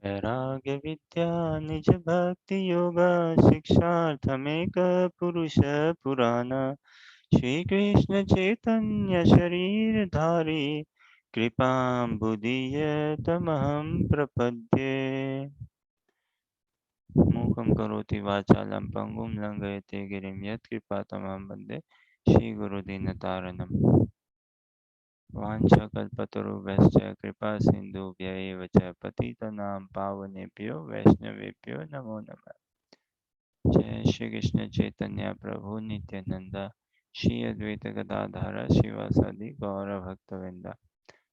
वैराग्य विद्या निज भक्ति योग शिक्षार्थमेक पुरुष पुराण श्री कृष्ण चैतन्य शरीर धारी कृपां बुदीयतमहं प्रपद्ये। मूकं करोति वाचालं पंगुं लंघयते गिरिं यत्कृपातमहं वन्दे श्रीगुरुदीनतारिणम्। वाञ्छाकल्पतरुभ्यश्च कृपा सिन्धुभ्य एव च पतितानां पावनेभ्यो वैष्णवेभ्यो नमो नमः। जय श्री कृष्ण चैतन्य प्रभु नित्यानंद श्री अद्वैत गदाधर शिवासादि गौर भक्तवृंदा।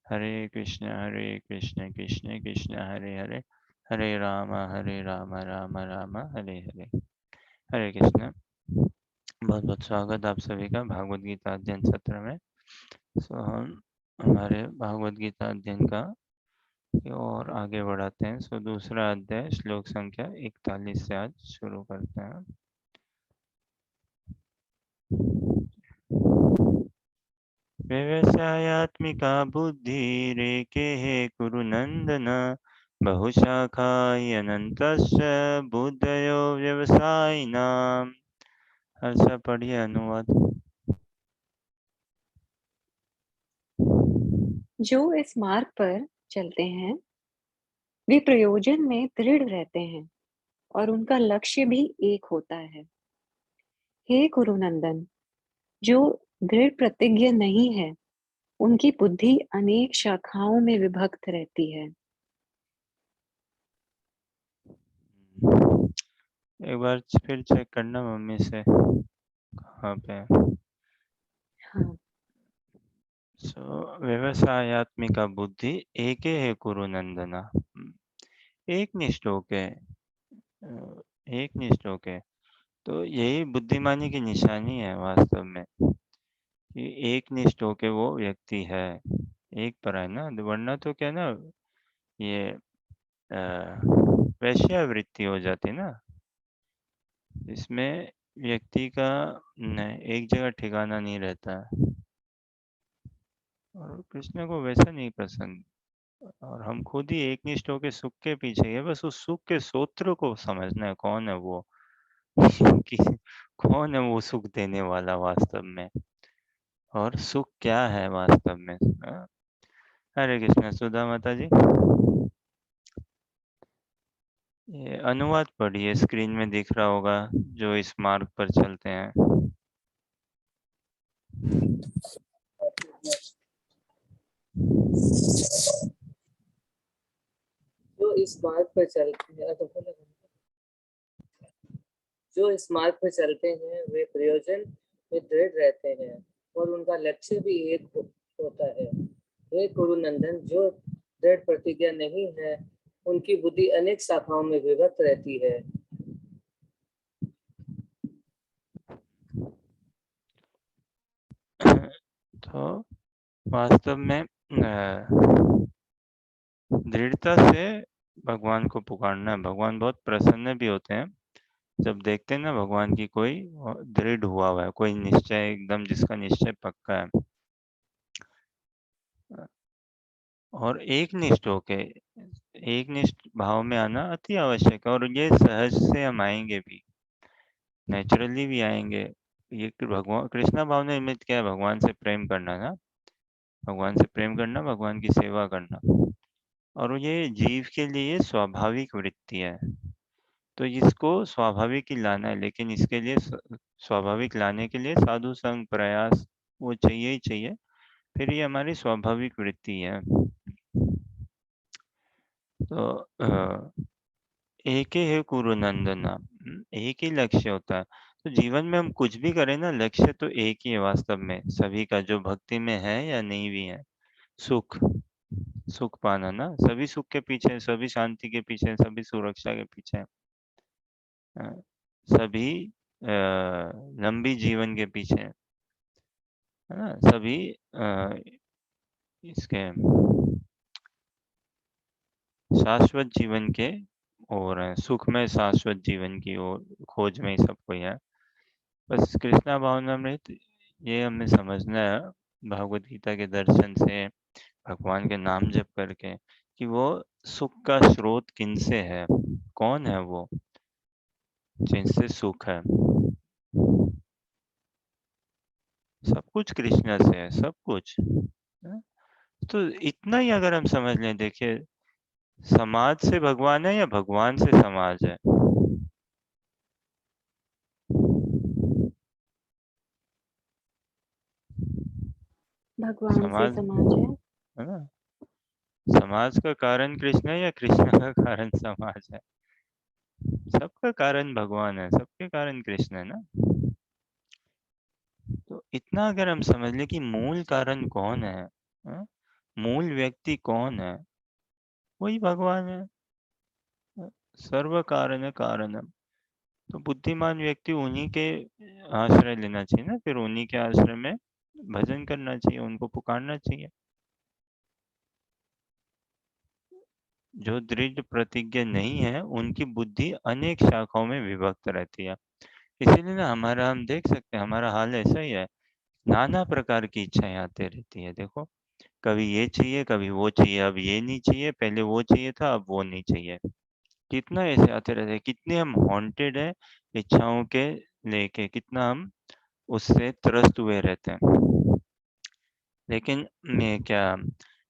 हरे कृष्ण कृष्ण कृष्ण हरे हरे, हरे राम राम राम हरे हरे। हरे कृष्ण। बहुत बहुत स्वागत आप सभी का भागवत गीता अध्ययन सत्र में। हम हमारे भागवत गीता अध्ययन का और आगे बढ़ाते हैं। दूसरा अध्याय श्लोक संख्या 41 से आज शुरू करते हैं। व्यवसायात्मिका बुद्धिरेके कुरु नंदन बहुशाखायनन्तश्च बुद्धयो व्यवसायिनाम्। हर्षा पढ़िए अनुवाद। जो इस मार्ग पर चलते हैं वे प्रयोजन में दृढ़ रहते हैं और उनका लक्ष्य भी एक होता है। हे कुरुनंदन, जो दृढ़ प्रतिज्ञ नहीं है उनकी बुद्धि अनेक शाखाओं में विभक्त रहती है। एक बार फिर चेक करना मम्मी से कहाँ पे। हाँ, व्यवसायत्मिका बुद्धि एके है कुरु नंदना। एक निष्ठ होके एक निष्ठ होके तो यही बुद्धिमानी की निशानी है वास्तव में, कि एक निष्ठ होके वो व्यक्ति है। एक पर है ना, वरना तो क्या ना, ये वैश्यावृत्ति हो जाती ना। इसमें व्यक्ति का एक जगह ठिकाना नहीं रहता है और कृष्ण को वैसा नहीं पसंद। और हम खुद ही एक निष्ठ होके सुख के पीछे है, बस उस सुख के सूत्र को समझना है, कौन है वो कि कौन है वो सुख देने वाला वास्तव में, और सुख क्या है वास्तव में। हाँ? हरे कृष्ण। सुधा माता जी, ये अनुवाद पढ़िए, स्क्रीन में दिख रहा होगा, जो इस मार्ग पर चलते हैं। जो इस मार्ग पर चलते हैं जो इस मार्ग पर चलते हैं वे प्रयोजन में दृढ़ रहते हैं और उनका लक्ष्य भी एक होता है। हे गुरु नंदन, जो दृढ़ प्रतिज्ञा नहीं है उनकी बुद्धि अनेक शाखाओं में विभक्त रहती है। तो वास्तव में दृढ़ता से भगवान को पुकारना है। भगवान बहुत प्रसन्न भी होते हैं जब देखते हैं ना भगवान की कोई दृढ़ हुआ है, कोई निश्चय एकदम, जिसका निश्चय पक्का है। और एक निष्ठ होके एक निष्ठ भाव में आना अति आवश्यक है, और ये सहज से हम आएंगे भी, नेचुरली भी आएंगे। ये भगवान कृष्णा भाव ने निमित्त क्या है? भगवान से प्रेम करना ना, भगवान से प्रेम करना, भगवान की सेवा करना। और ये जीव के लिए स्वाभाविक वृत्ति है, तो इसको स्वाभाविक ही लाना है। लेकिन इसके लिए स्वाभाविक लाने के लिए साधु संग प्रयास वो चाहिए ही चाहिए। फिर ये हमारी स्वाभाविक वृत्ति है। तो एक ही है कुरु नंदना, एक ही लक्ष्य होता है। तो जीवन में हम कुछ भी करें ना, लक्ष्य तो एक ही है वास्तव में सभी का, जो भक्ति में है या नहीं भी है। सुख, सुख पाना ना, सभी सुख के पीछे, सभी शांति के पीछे, सभी सुरक्षा के पीछे, सभी लंबी जीवन के पीछे, है ना, सभी इसके शाश्वत जीवन के और सुख में शाश्वत जीवन की ओर खोज में ही सब कोई है। बस कृष्णा भावनामृत ये हमें समझना है भागवत गीता के दर्शन से, भगवान के नाम जप करके, कि वो सुख का स्रोत किनसे है, कौन है वो जिनसे सुख है। सब कुछ कृष्ण से है, सब कुछ है? तो इतना ही अगर हम समझ लें, देखिए समाज से भगवान है या भगवान से समाज है? भगवान से समाज समाज है। है ना। समाज का कारण कृष्ण है या कृष्ण का कारण समाज है? सबका कारण भगवान है, सबके कारण कृष्ण है ना। तो इतना अगर हम समझ लें कि मूल कारण कौन है, हाँ? मूल व्यक्ति कौन है, वही भगवान है। सर्व कारण कारणम। तो बुद्धिमान व्यक्ति उन्हीं के आश्रय लेना चाहिए ना, फिर उन्हीं के आश्रय में भजन करना चाहिए, उनको पुकारना चाहिए। जो दृढ़ प्रतिज्ञा नहीं है उनकी बुद्धि अनेक शाखाओं में विभक्त रहती है। इसीलिए ना हमारा, हम देख सकते हैं हमारा हाल ऐसा ही है, नाना प्रकार की इच्छाएं आते रहती है। देखो, कभी ये चाहिए, कभी वो चाहिए, अब ये नहीं चाहिए, पहले वो चाहिए था, अब वो नहीं चाहिए। कितना ऐसे आते रहते हैं, कितने हम हॉन्टेड है इच्छाओं के लेके, कितना हम उससे त्रस्त हुए रहते हैं। लेकिन मैं क्या,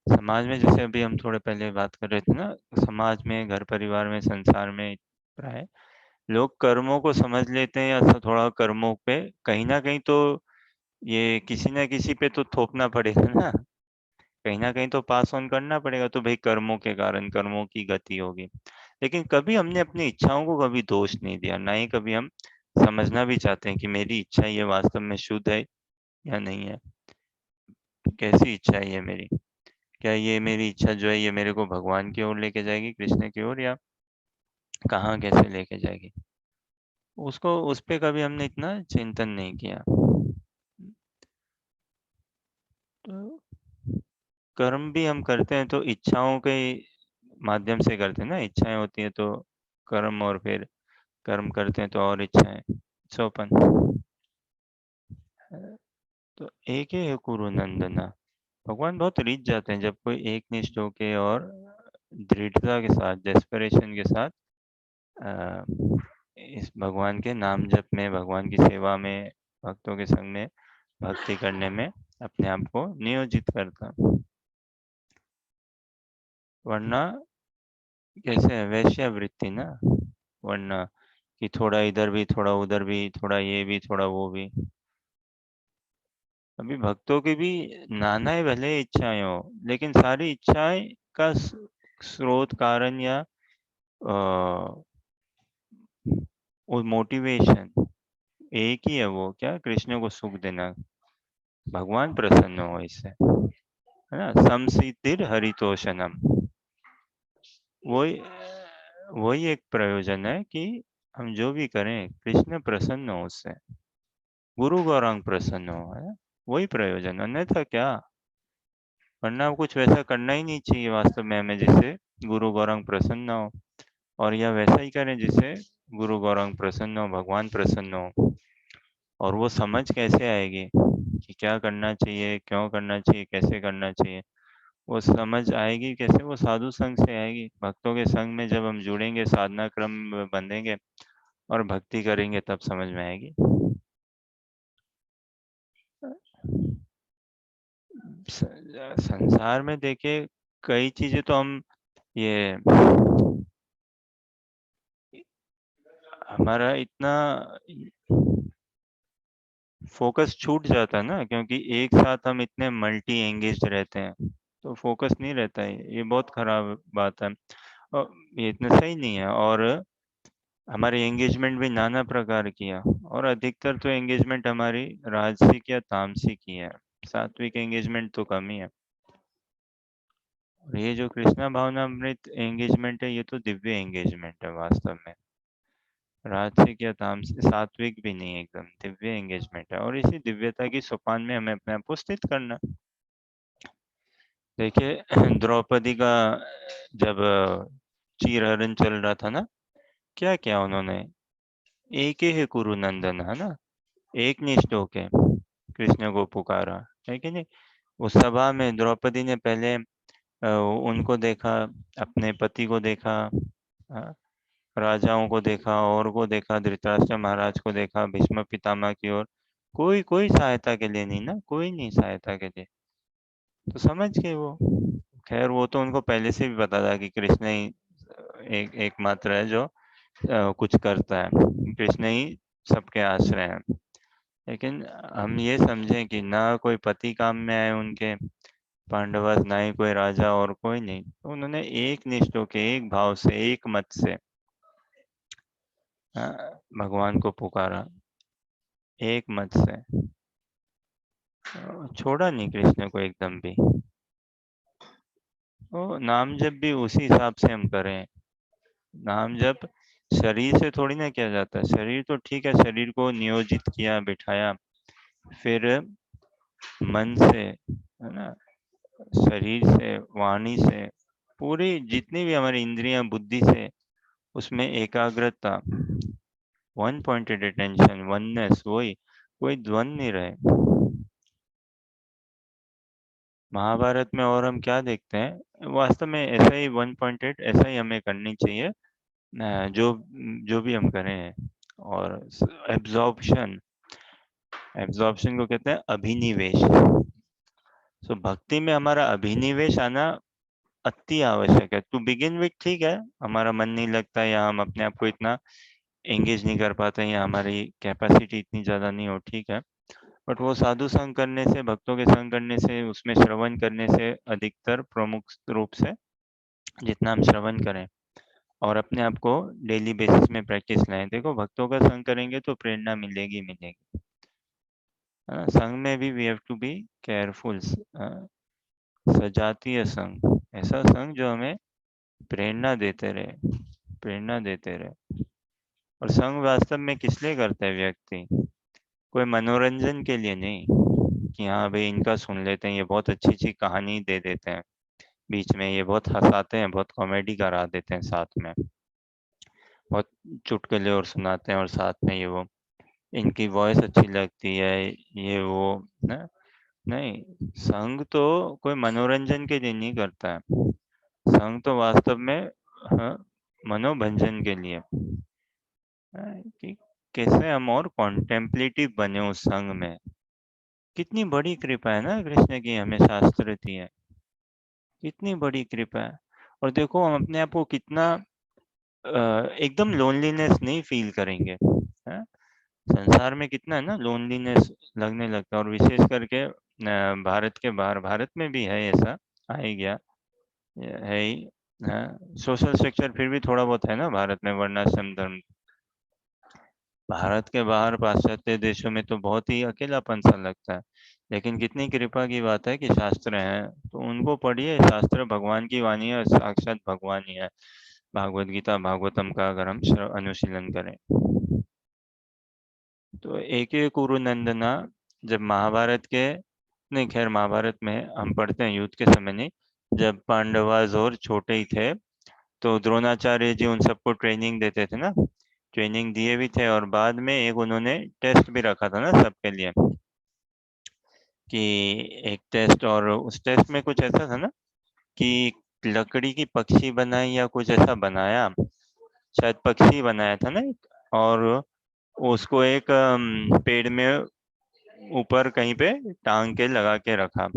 समाज में जैसे अभी हम थोड़े पहले बात कर रहे थे ना, समाज में, घर परिवार में, संसार में प्राय लोग कर्मों को समझ लेते हैं, या थोड़ा कर्मों पे कहीं ना कहीं तो ये किसी ना किसी पे तो थोपना पड़ेगा ना, कहीं ना कहीं तो पास ऑन करना पड़ेगा। तो भाई कर्मों के कारण कर्मों की गति होगी। लेकिन कभी हमने अपनी इच्छाओं को कभी दोष नहीं दिया, ना ही कभी हम समझना भी चाहते हैं कि मेरी इच्छा ये वास्तव में शुद्ध है या नहीं है, कैसी इच्छा है ये मेरी, क्या ये मेरी इच्छा जो है ये मेरे को भगवान की ओर लेके जाएगी, कृष्ण की ओर, या कहाँ कैसे लेके जाएगी। उसको, उस पे कभी हमने इतना चिंतन नहीं किया। तो कर्म भी हम करते हैं तो इच्छाओं के माध्यम से करते हैं ना, इच्छाएं होती है तो कर्म, और फिर कर्म करते हैं तो और इच्छाएं, सोपन। तो एक ही है कुरु नंदना। भगवान बहुत रीझ जाते हैं जब कोई एक निष्ठ होके और दृढ़ता के साथ, डेस्परेशन के साथ अ, इस भगवान के नाम जप में, भगवान की सेवा में, भक्तों के संग में भक्ति करने में अपने आप को नियोजित करता। वरना कैसे है, वैश्यावृत्ति ना, वरना कि थोड़ा इधर भी, थोड़ा उधर भी, थोड़ा ये भी, थोड़ा वो भी। अभी भक्तों की भी नाना ही भले इच्छाएं हो, लेकिन सारी इच्छाएं का स्रोत, कारण या वो मोटिवेशन एक ही है, वो क्या, कृष्ण को सुख देना, भगवान प्रसन्न हो इससे, है ना। समसिद्धिर हरितोषणम, वही वही एक प्रयोजन है कि हम जो भी करें कृष्ण प्रसन्न हो उससे, गुरु गौरांग प्रसन्न हो, है ना? वही प्रयोजन, अन्यथा क्या। वरना कुछ वैसा करना ही नहीं चाहिए वास्तव में हमें जिससे गुरु गौरांग प्रसन्न हो, और या वैसा ही करें जिससे गुरु गौरांग प्रसन्न हो, भगवान प्रसन्न हो। और वो समझ कैसे आएगी कि क्या करना चाहिए, क्यों करना चाहिए, कैसे करना चाहिए, वो समझ आएगी कैसे, वो साधु संग से आएगी। भक्तों के संग में जब हम जुड़ेंगे, साधना क्रम में बंधेंगे और भक्ति करेंगे, तब समझ में आएगी। संसार में देखिए कई चीजें तो हम ये, हमारा इतना फोकस छूट जाता है ना, क्योंकि एक साथ हम इतने मल्टी एंगेज रहते हैं, तो फोकस नहीं रहता है, ये बहुत खराब बात है। और ये इतना सही नहीं है। और हमारी एंगेजमेंट भी नाना प्रकार की है, और अधिकतर तो एंगेजमेंट हमारी राजसिक या तामसिक ही है, सात्विक एंगेजमेंट तो कम ही है। और ये जो कृष्णा भावनामृत एंगेजमेंट है, ये तो दिव्य एंगेजमेंट है वास्तव में, राजसिक या तामसिक, सात्विक भी नहीं, एकदम दिव्य एंगेजमेंट है। और इसी दिव्यता की सोपान में हमें अपने आप को स्थित करना। देखिए द्रौपदी का जब चीरहरण चल रहा था ना, क्या क्या उन्होंने, एक ही है कुरु नंदन, है ना, एक निष्ठ होके कृष्ण को पुकारा, है कि नहीं। उस सभा में द्रौपदी ने पहले उनको देखा, अपने पति को देखा, राजाओं को देखा, और को देखा, धृतराष्ट्र महाराज को देखा, भीष्म पितामह की ओर, कोई कोई सहायता के लिए नहीं ना, कोई नहीं सहायता के लिए। तो समझ गए वो। खैर वो तो उनको पहले से भी पता था कि कृष्ण ही एकमात्र है जो कुछ करता है, कृष्ण ही सबके आश्रय हैं। लेकिन हम ये समझें कि ना कोई पति काम में आए उनके पांडवस, ना ही कोई राजा, और कोई नहीं, तो उन्होंने एक निष्ठ होके, एक भाव से, एक मत से भगवान को पुकारा, एक मत से। छोड़ा नहीं कृष्ण को एकदम भी। तो नाम जप भी उसी हिसाब से हम करें। नाम जप शरीर से थोड़ी ना किया जाता है। शरीर तो ठीक है, शरीर को नियोजित किया, बिठाया, फिर मन से, है ना, शरीर से, वाणी से, पूरी जितनी भी हमारी इंद्रियां, बुद्धि से, उसमें एकाग्रता, वन पॉइंटेड अटेंशन, वननेस, वही, कोई द्वंद नहीं रहे। महाभारत में और हम क्या देखते हैं, वास्तव में ऐसा ही वन पॉइंटेड, ऐसा ही हमें करनी चाहिए जो जो भी हम करें। और एब्जॉर्प्शन, एब्जॉर्प्शन को कहते हैं अभिनिवेश। सो भक्ति में हमारा अभिनिवेश आना अति आवश्यक है। टू बिगिन विथ ठीक है, हमारा मन नहीं लगता, या हम अपने आप को इतना एंगेज नहीं कर पाते, या हमारी कैपेसिटी इतनी ज़्यादा नहीं हो, ठीक है। बट वो साधु संग करने से, भक्तों के संग करने से, उसमें श्रवण करने से, अधिकतर प्रमुख रूप से जितना हम श्रवण करें और अपने आप को डेली बेसिस में प्रैक्टिस लाएं। देखो भक्तों का संग करेंगे तो प्रेरणा मिलेगी मिलेगी। संग में भी we have to be careful. सजातीय संग, ऐसा संग जो हमें प्रेरणा देते रहे, प्रेरणा देते रहे। और संग वास्तव में किस लिए करता है व्यक्ति? कोई मनोरंजन के लिए नहीं, कि हाँ भाई इनका सुन लेते हैं, ये बहुत अच्छी अच्छी कहानी दे देते हैं बीच में, ये बहुत हंसाते हैं, बहुत कॉमेडी करा देते हैं साथ में, बहुत चुटकुले और सुनाते हैं, और साथ में ये वो, इनकी वॉइस अच्छी लगती है, ये वो ना। नहीं, संग तो कोई मनोरंजन के लिए नहीं करता है। संग तो वास्तव में हाँ, मनोभंजन के लिए, कि कैसे हम और कॉन्टेम्पलेटिव बने उस संग में। कितनी बड़ी कृपा है ना कृष्ण की, हमें शास्त्र दी है, कितनी बड़ी कृपा है। और देखो हम अपने आप को कितना एकदम लोनलीनेस नहीं फील करेंगे, है? संसार में कितना है ना लोनलीनेस लगने लगता है, और विशेष करके भारत के बाहर, भारत में भी है ऐसा, आ ही गया, है ही। सोशल स्ट्रक्चर फिर भी थोड़ा बहुत है ना भारत में, वर्णाश्रम धर्म। भारत के बाहर पाश्चात्य देशों में तो बहुत ही अकेलापन सा लगता है। लेकिन कितनी कृपा की बात है कि शास्त्र हैं, तो उनको पढ़िए। शास्त्र भगवान की वाणी है, साक्षात भगवान ही है। भागवत गीता, भागवतम का अगर हम अनुशीलन करें तो एक एक कुरु नंदना, जब महाभारत के, नहीं खैर महाभारत में हम पढ़ते हैं युद्ध के समय नहीं, जब पांडवाज और छोटे ही थे, तो द्रोणाचार्य जी उन सबको ट्रेनिंग देते थे ना, ट्रेनिंग दिए भी थे, और बाद में एक उन्होंने टेस्ट भी रखा था ना सबके लिए, कि एक टेस्ट, और उस टेस्ट में कुछ ऐसा था ना कि लकड़ी की पक्षी बनाई या कुछ ऐसा बनाया, शायद पक्षी बनाया था ना एक, और उसको एक पेड़ में ऊपर कहीं पे टांग के लगा के रखा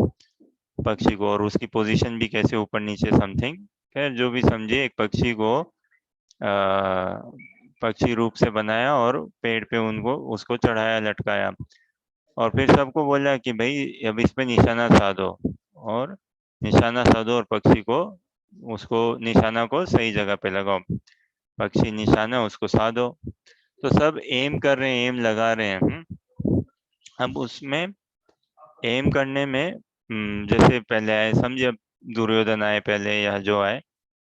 पक्षी को, और उसकी पोजीशन भी कैसे ऊपर नीचे समथिंग। खैर जो भी समझिए, एक पक्षी को पक्षी रूप से बनाया और पेड़ पे उनको उसको चढ़ाया, लटकाया, और फिर सबको बोला कि भाई अब इस पे निशाना साधो, और निशाना साधो, और पक्षी को, उसको निशाना को सही जगह पे लगाओ, पक्षी निशाना उसको साधो। तो सब एम कर रहे हैं, एम लगा रहे हैं। अब उसमें एम करने में जैसे पहले आए समझे, अब दुर्योधन आए पहले, या जो आए,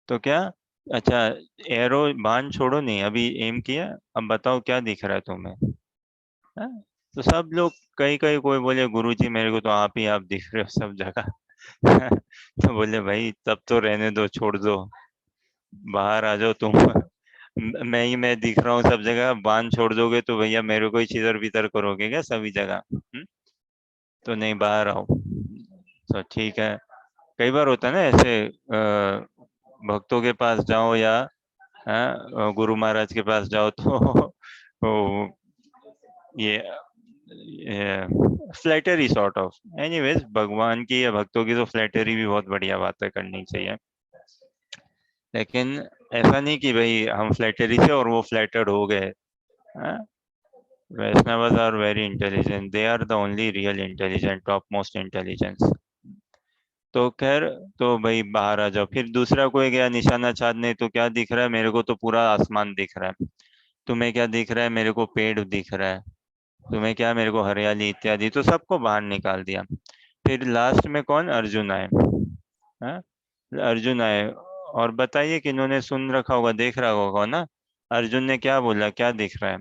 तो क्या, अच्छा एरो बाण छोड़ो, नहीं अभी एम किया, अब बताओ क्या दिख रहा है तुम्हें? हाँ? तो सब लोग, कई कई, कोई बोले गुरुजी मेरे को तो आप ही आप दिख रहे हो सब जगह। तो बोले भाई तब तो रहने दो, छोड़ दो, बाहर आ जाओ तुम। मैं दिख रहा हूँ सब जगह, बांध छोड़ दोगे तो भैया मेरे को ही छितर भीतर करोगे क्या सभी जगह? तो नहीं, बाहर आओ। तो ठीक है, कई बार होता है ना ऐसे, भक्तों के पास जाओ या गुरु महाराज के पास जाओ तो ये फ्लैटरी सॉर्ट ऑफ, एनीवेज भगवान की या भक्तों की तो फ्लैटरी भी बहुत बढ़िया बात है, करनी चाहिए। लेकिन ऐसा नहीं कि भाई हम फ्लैटरी से और वो फ्लैटर्ड हो गए। Vaishnavas are very intelligent, they are the only real intelligent, top most intelligence. तो खैर, तो भाई बाहर आ जाओ। फिर दूसरा कोई गया निशाना साधने, तो क्या दिख रहा है मेरे को? तो पूरा आसमान दिख रहा है। तुम्हें क्या दिख रहा है? मेरे को पेड़ दिख रहा है। तुम्हें क्या? मेरे को हरियाली इत्यादि। तो सबको बाहर निकाल दिया। फिर लास्ट में कौन? अर्जुन आए। हाँ, अर्जुन आए और बताइए कि इन्होंने सुन रखा होगा, देख रहा होगा ना, अर्जुन ने क्या बोला, क्या दिख रहा है?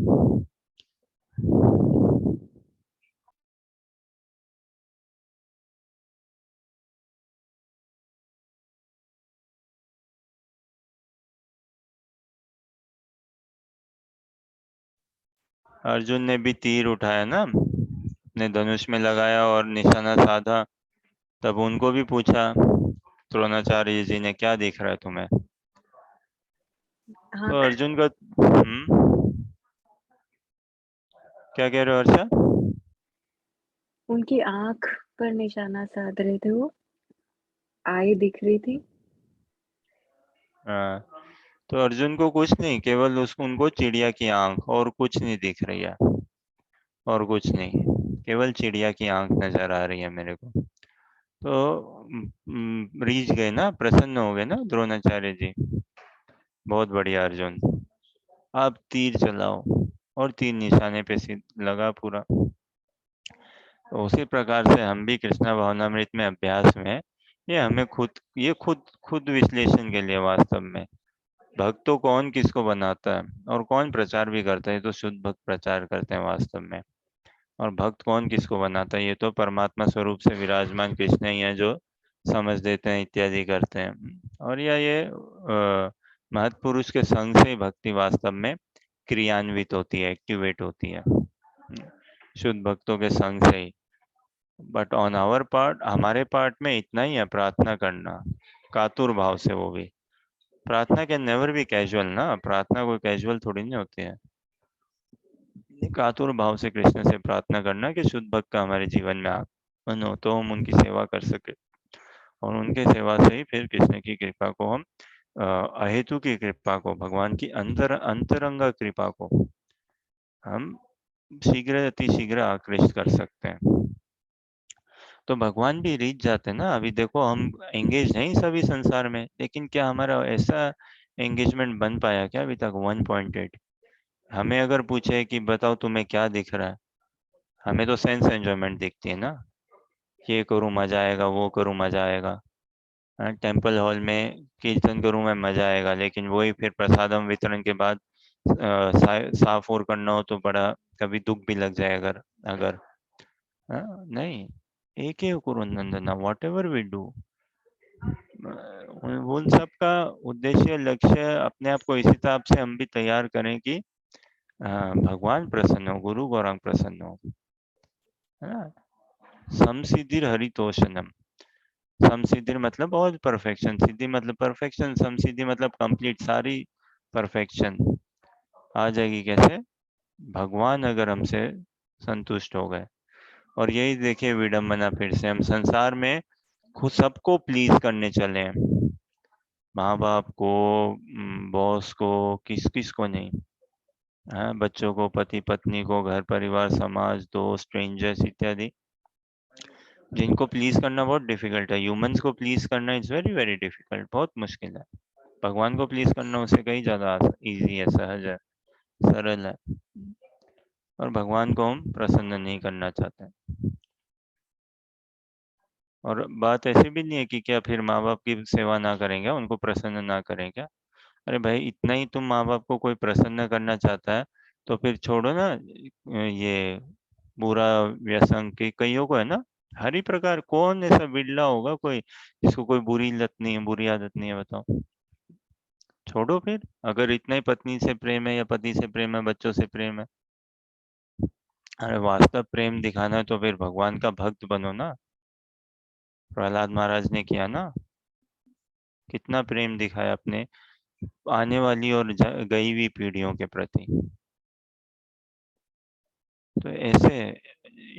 अर्जुन ने भी तीर उठाया ना, अपने धनुष में लगाया और निशाना साधा। तब उनको भी पूछा द्रोणाचार्य जी ने, क्या दिख रहा है तुम्हें? हाँ, तो अर्जुन का क्या कह रहे हो हर्षा? उनकी आंख पर निशाना साध रहे थे वो, आई दिख रही थी। हाँ, तो अर्जुन को कुछ नहीं, केवल उसको उनको चिड़िया की आंख, और कुछ नहीं दिख रही है, और कुछ नहीं, केवल चिड़िया की आंख नजर आ रही है मेरे को। तो रीझ गए ना, प्रसन्न हो गए ना द्रोणाचार्य जी। बहुत बढ़िया अर्जुन, आप तीर चलाओ। और तीर निशाने पे लगा पूरा। तो उसी प्रकार से हम भी कृष्णा भावनामृत में अभ्यास में, ये हमें खुद विश्लेषण के लिए, वास्तव में भक्त तो कौन किसको बनाता है और कौन प्रचार भी करता है? ये तो शुद्ध भक्त प्रचार करते हैं वास्तव में। और भक्त कौन किसको बनाता है? ये तो परमात्मा स्वरूप से विराजमान कृष्ण ही है, जो समझ देते हैं इत्यादि करते हैं। और ये महत्पुरुष के संग से ही भक्ति वास्तव में क्रियान्वित होती है, एक्टिवेट होती है, शुद्ध भक्तों के संग से ही। बट ऑन आवर पार्ट, हमारे पार्ट में इतना ही है, प्रार्थना करना कातुर भाव से। वो भी प्रार्थना कैन नेवर बी कैजुअल ना, प्रार्थना कोई कैजुअल थोड़ी नहीं होती है। कातुर भाव से कृष्ण से प्रार्थना करना कि शुद्ध भक्त का हमारे जीवन में आगमन हो, तो हम उनकी सेवा कर सके। और उनके सेवा से ही फिर कृष्ण की कृपा को हम, अहेतु की कृपा को, भगवान की अंतरंगा कृपा को हम शीघ्र अति शीघ्र आकृष्ट कर सकते हैं। तो भगवान भी रीझ जाते हैं ना। अभी देखो, हम एंगेज नहीं सभी संसार में, लेकिन क्या हमारा ऐसा एंगेजमेंट बन पाया क्या अभी तक? 1.8। हमें अगर पूछे कि बताओ तुम्हें क्या दिख रहा है, हमें तो सेंस एंजॉयमेंट दिखती है ना, ये करूँ मजा आएगा, वो करूँ मजा आएगा, टेम्पल हॉल में कीर्तन करूँ मैं मजा आएगा। लेकिन वही फिर प्रसादम वितरण के बाद साफ और करना हो तो बड़ा कभी दुख भी लग जाए, अगर अगर नहीं, एक ही करो नंदना, वॉट एवर वी डू, उन सब का उद्देश्य, लक्ष्य अपने आप को इसी हिसाब से हम भी तैयार करें कि भगवान प्रसन्न हो, गुरु गौरांग प्रसन्न हो, है ना। समसिद्धिर हरितोषणम। समसिद्धि मतलब बहुत परफेक्शन, सिद्धि मतलब परफेक्शन, समसिद्धि मतलब कंप्लीट, सारी परफेक्शन आ जाएगी। कैसे? भगवान अगर हमसे संतुष्ट हो गए। और यही देखिए विडम्बना, फिर से हम संसार में खुद सबको प्लीज करने चले हैं, माँ बाप को, बॉस को, किस किस को नहीं, हाँ, बच्चों को, पति पत्नी को, घर परिवार, समाज, दोस्त, स्ट्रेंजर्स इत्यादि, जिनको प्लीज करना बहुत डिफिकल्ट है। ह्यूमंस को प्लीज करना इज वेरी वेरी डिफिकल्ट, बहुत मुश्किल है। भगवान को प्लीज करना उससे कहीं ज्यादा इजी है, सहज है, सरल है। और भगवान को हम प्रसन्न नहीं करना चाहते हैं। और बात ऐसी भी नहीं है कि क्या फिर माँ बाप की सेवा ना करेंगे, उनको प्रसन्न ना करेंगे? अरे भाई, इतना ही तुम माँ बाप को कोई प्रसन्न करना चाहता है, तो फिर छोड़ो ना ये बुरा व्यसन के, कईयों को है ना। हर ही प्रकार, कौन ऐसा बिरला होगा कोई जिसको कोई बुरी लत नहीं है, बुरी आदत नहीं है, बताओ। छोड़ो फिर, अगर इतना ही पत्नी से प्रेम है या पति से प्रेम है, बच्चों से प्रेम है, अरे वास्तव प्रेम दिखाना है तो फिर भगवान का भक्त बनो ना। प्रहलाद महाराज ने किया ना, कितना प्रेम दिखाया अपने आने वाली और गई हुई पीढ़ियों के प्रति। तो ऐसे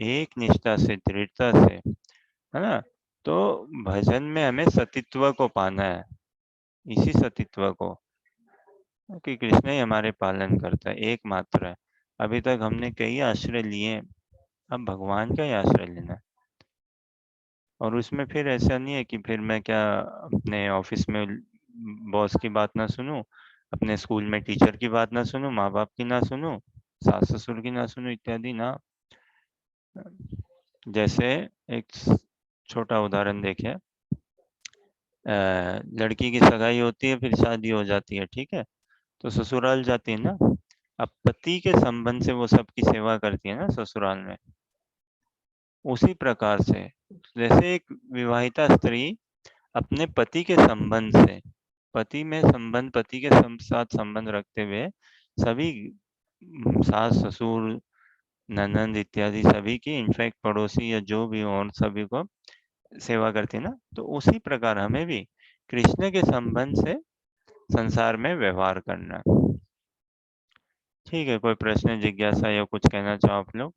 एक निष्ठा से, दृढ़ता से, है ना। तो भजन में हमें सतीत्व को पाना है, इसी सतीत्व को, कि कृष्ण ही हमारे पालन करता है, एकमात्र है। अभी तक हमने कई आश्रय लिए, अब भगवान का ही आश्रय लेना है। और उसमें फिर ऐसा नहीं है कि फिर मैं क्या अपने ऑफिस में बॉस की बात ना सुनूं, अपने स्कूल में टीचर की बात ना सुनूं, माँ बाप की ना सुनूं, सास ससुर की ना सुनूं, इत्यादि ना। जैसे एक छोटा उदाहरण देखें, लड़की की सगाई होती है, फिर शादी हो जाती है, ठीक है, तो ससुराल जाती है ना। अब पति के संबंध से वो सबकी सेवा करती है ना ससुराल में। उसी प्रकार से जैसे एक विवाहिता स्त्री अपने पति के संबंध से, पति में संबंध, पति के साथ संबंध रखते हुए सभी सास ससुर ननंद इत्यादि सभी की, इनफैक्ट पड़ोसी या जो भी हो, और सभी को सेवा करती है ना। तो उसी प्रकार हमें भी कृष्ण के संबंध से संसार में व्यवहार करना है। ठीक है, कोई प्रश्न जिज्ञासा या कुछ कहना चाहो आप लोग?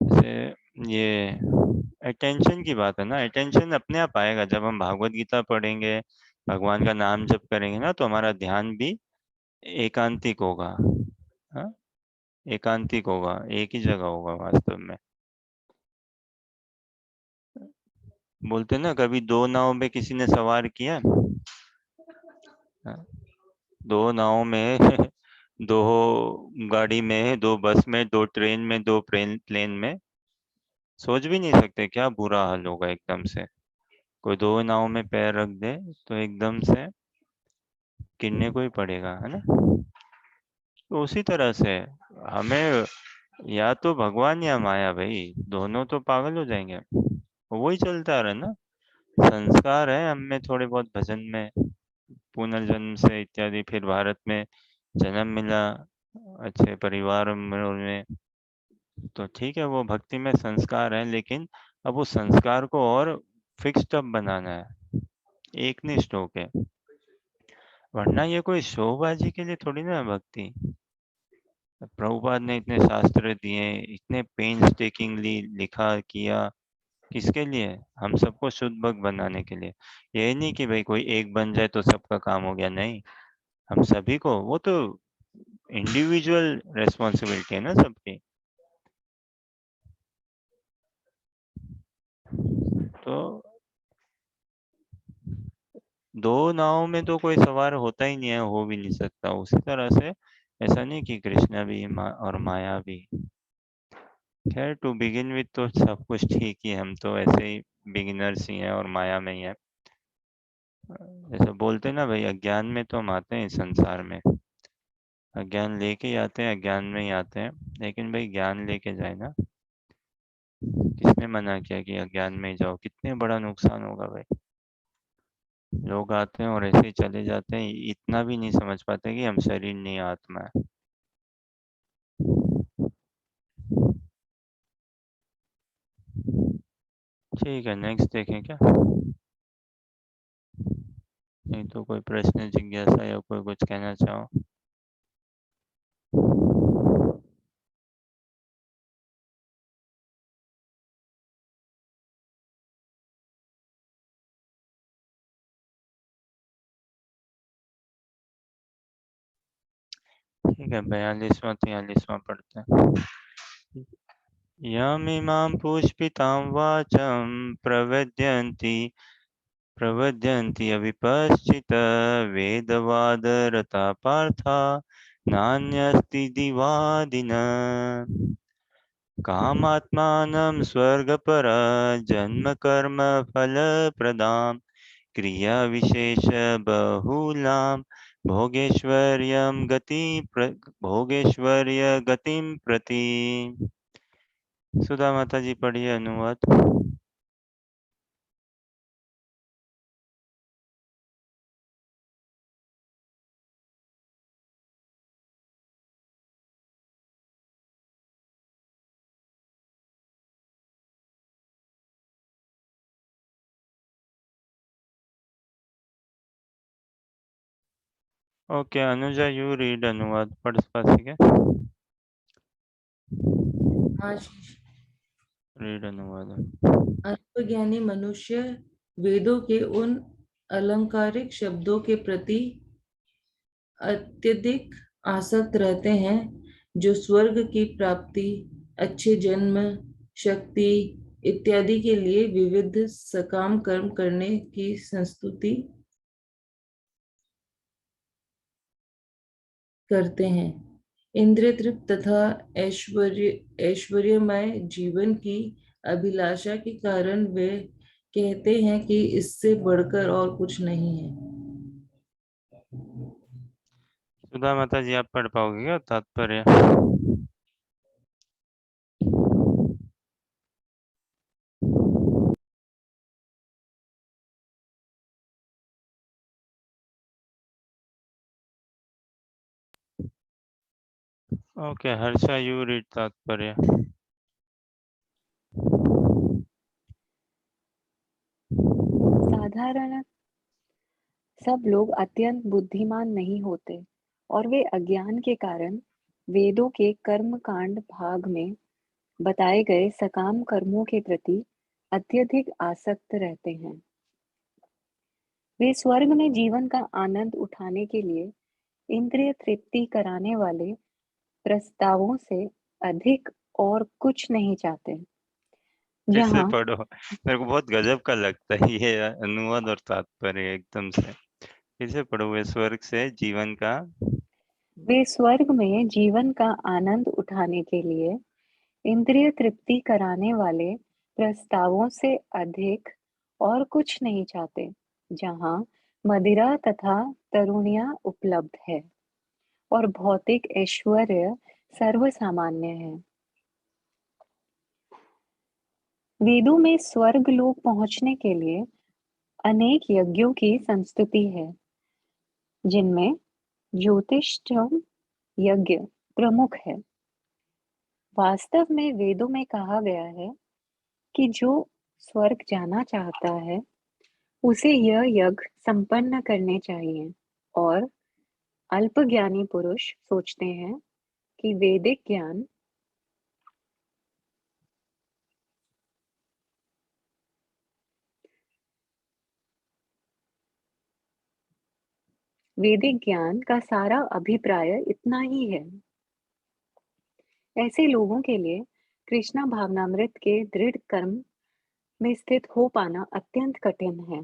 जैसे ये अटेंशन की बात है ना, अटेंशन अपने आप आएगा जब हम भागवत गीता पढ़ेंगे, भगवान का नाम जप करेंगे ना, तो हमारा ध्यान भी एकांतिक होगा। हाँ, एकांतिक होगा, एक ही जगह होगा वास्तव में। बोलते ना, कभी दो नाव में किसी ने सवार किया? हाँ, दो नाव में दो गाड़ी में, दो बस में, दो ट्रेन में, दो प्लेन में, सोच भी नहीं सकते क्या बुरा हाल होगा एकदम से। कोई दो नाव में पैर रख दे तो एकदम से गिरने को ही पड़ेगा, है ना। तो उसी तरह से हमें या तो भगवान या माया, भाई दोनों तो पागल हो जाएंगे। वही चलता रहा ना। संस्कार है हम में थोड़े बहुत भजन में, पुनर्जन्म से इत्यादि, फिर भारत में जन्म मिला अच्छे परिवार में, तो ठीक है, वो भक्ति में संस्कार है, लेकिन अब उस संस्कार को और फिक्स्ड अप बनाना है, एकनिष्ठ होके। वरना ये कोई शोबाजी के लिए थोड़ी ना है भक्ति। प्रभुपाद ने इतने शास्त्र दिए, इतने पेन टेकिंगली लिखा किया, किसके लिए? हम सबको शुद्ध भक्त बनाने के लिए। ये नहीं कि भाई कोई एक बन जाए तो सबका काम हो गया, नहीं। हम सभी को, वो तो इंडिविजुअल रेस्पॉन्सिबिलिटी है ना सबकी। तो दो नाव में तो कोई सवार होता ही नहीं है, हो भी नहीं सकता। उसी तरह से ऐसा नहीं कि कृष्णा भी और माया भी। खैर, टू बिगिन विथ तो सब कुछ ठीक ही है, हम तो ऐसे ही बिगिनर्स ही हैं और माया में ही है। जैसे बोलते हैं ना भाई, अज्ञान में तो हम आते हैं इस संसार में, अज्ञान लेके ही आते हैं, अज्ञान में ही आते हैं। लेकिन भाई ज्ञान लेके जाए ना, किसने मना किया कि अज्ञान में ही जाओ? कितने बड़ा नुकसान होगा भाई। लोग आते हैं और ऐसे ही चले जाते हैं, इतना भी नहीं समझ पाते कि हम शरीर नहीं आत्मा है। ठीक है, नेक्स्ट देखें क्या? नहीं तो कोई प्रश्न जिज्ञासा या कोई कुछ कहना चाहो? ठीक है, 42वां 43वां पढ़ते हैं। यमिमां पुष्पितां वाचं प्रवद्यन्ति अविपश्चित वेदवादरता पार्था नान्यस्ति दिवादिन। कामात्मानं स्वर्गपर जन्म कर्म फलप्रदां क्रियाविशेषबहुलां भोगेश्वर्य गतिं प्रति। सुधा माता जी पढ़िए अनुवाद। Okay, Anuja, you read अनुवाद पढ़ पासी क्या? हाँ शीश। Read अनुवाद. अल्पज्ञानी मनुष्य वेदों के उन अलंकारिक शब्दों के प्रति अत्यधिक आसक्त रहते हैं जो स्वर्ग की प्राप्ति, अच्छे जन्म, शक्ति इत्यादि के लिए विविध सकाम कर्म करने की संस्तुति करते हैं। इंद्रिय तृप्त तथा ऐश्वर्यमय जीवन की अभिलाषा के कारण वे कहते हैं कि इससे बढ़कर और कुछ नहीं है। सुधा माता जी, आप पढ़ पाओगे क्या तात्पर्य? Okay, हर्षा, you read तात्पर्य. साधारण सब लोग अत्यंत बुद्धिमान नहीं होते और वे अज्ञान के कारण वेदों के कर्म कांड भाग में बताए गए सकाम कर्मों के प्रति अत्यधिक आसक्त रहते हैं। वे स्वर्ग में जीवन का आनंद उठाने के लिए इंद्रिय तृप्ति कराने वाले प्रस्तावों से अधिक और कुछ नहीं चाहते। फिर से जहाँ पढ़ो, मेरे को बहुत गजब का लगता है ये अनुवाद और तात्पर्य एकदम से। फिर से पढ़ो, वे स्वर्ग से जीवन का वे स्वर्ग में जीवन का आनंद उठाने के लिए इंद्रिय तृप्ति कराने वाले प्रस्तावों से अधिक और कुछ नहीं चाहते, जहाँ मदिरा तथा तरुणियां उपलब्ध है और भौतिक ऐश्वर्य सर्वसामान्य है। वेदों में स्वर्ग लोक पहुंचने के लिए अनेक यज्ञों की संस्तुति है, जिनमें ज्योतिष्ठम यज्ञ प्रमुख है। वास्तव में वेदों में कहा गया है कि जो स्वर्ग जाना चाहता है उसे यह यज्ञ संपन्न करने चाहिए, और अल्पज्ञानी पुरुष सोचते हैं कि वैदिक ज्ञान का सारा अभिप्राय इतना ही है। ऐसे लोगों के लिए कृष्णा भावनामृत के दृढ़ कर्म में स्थित हो पाना अत्यंत कठिन है।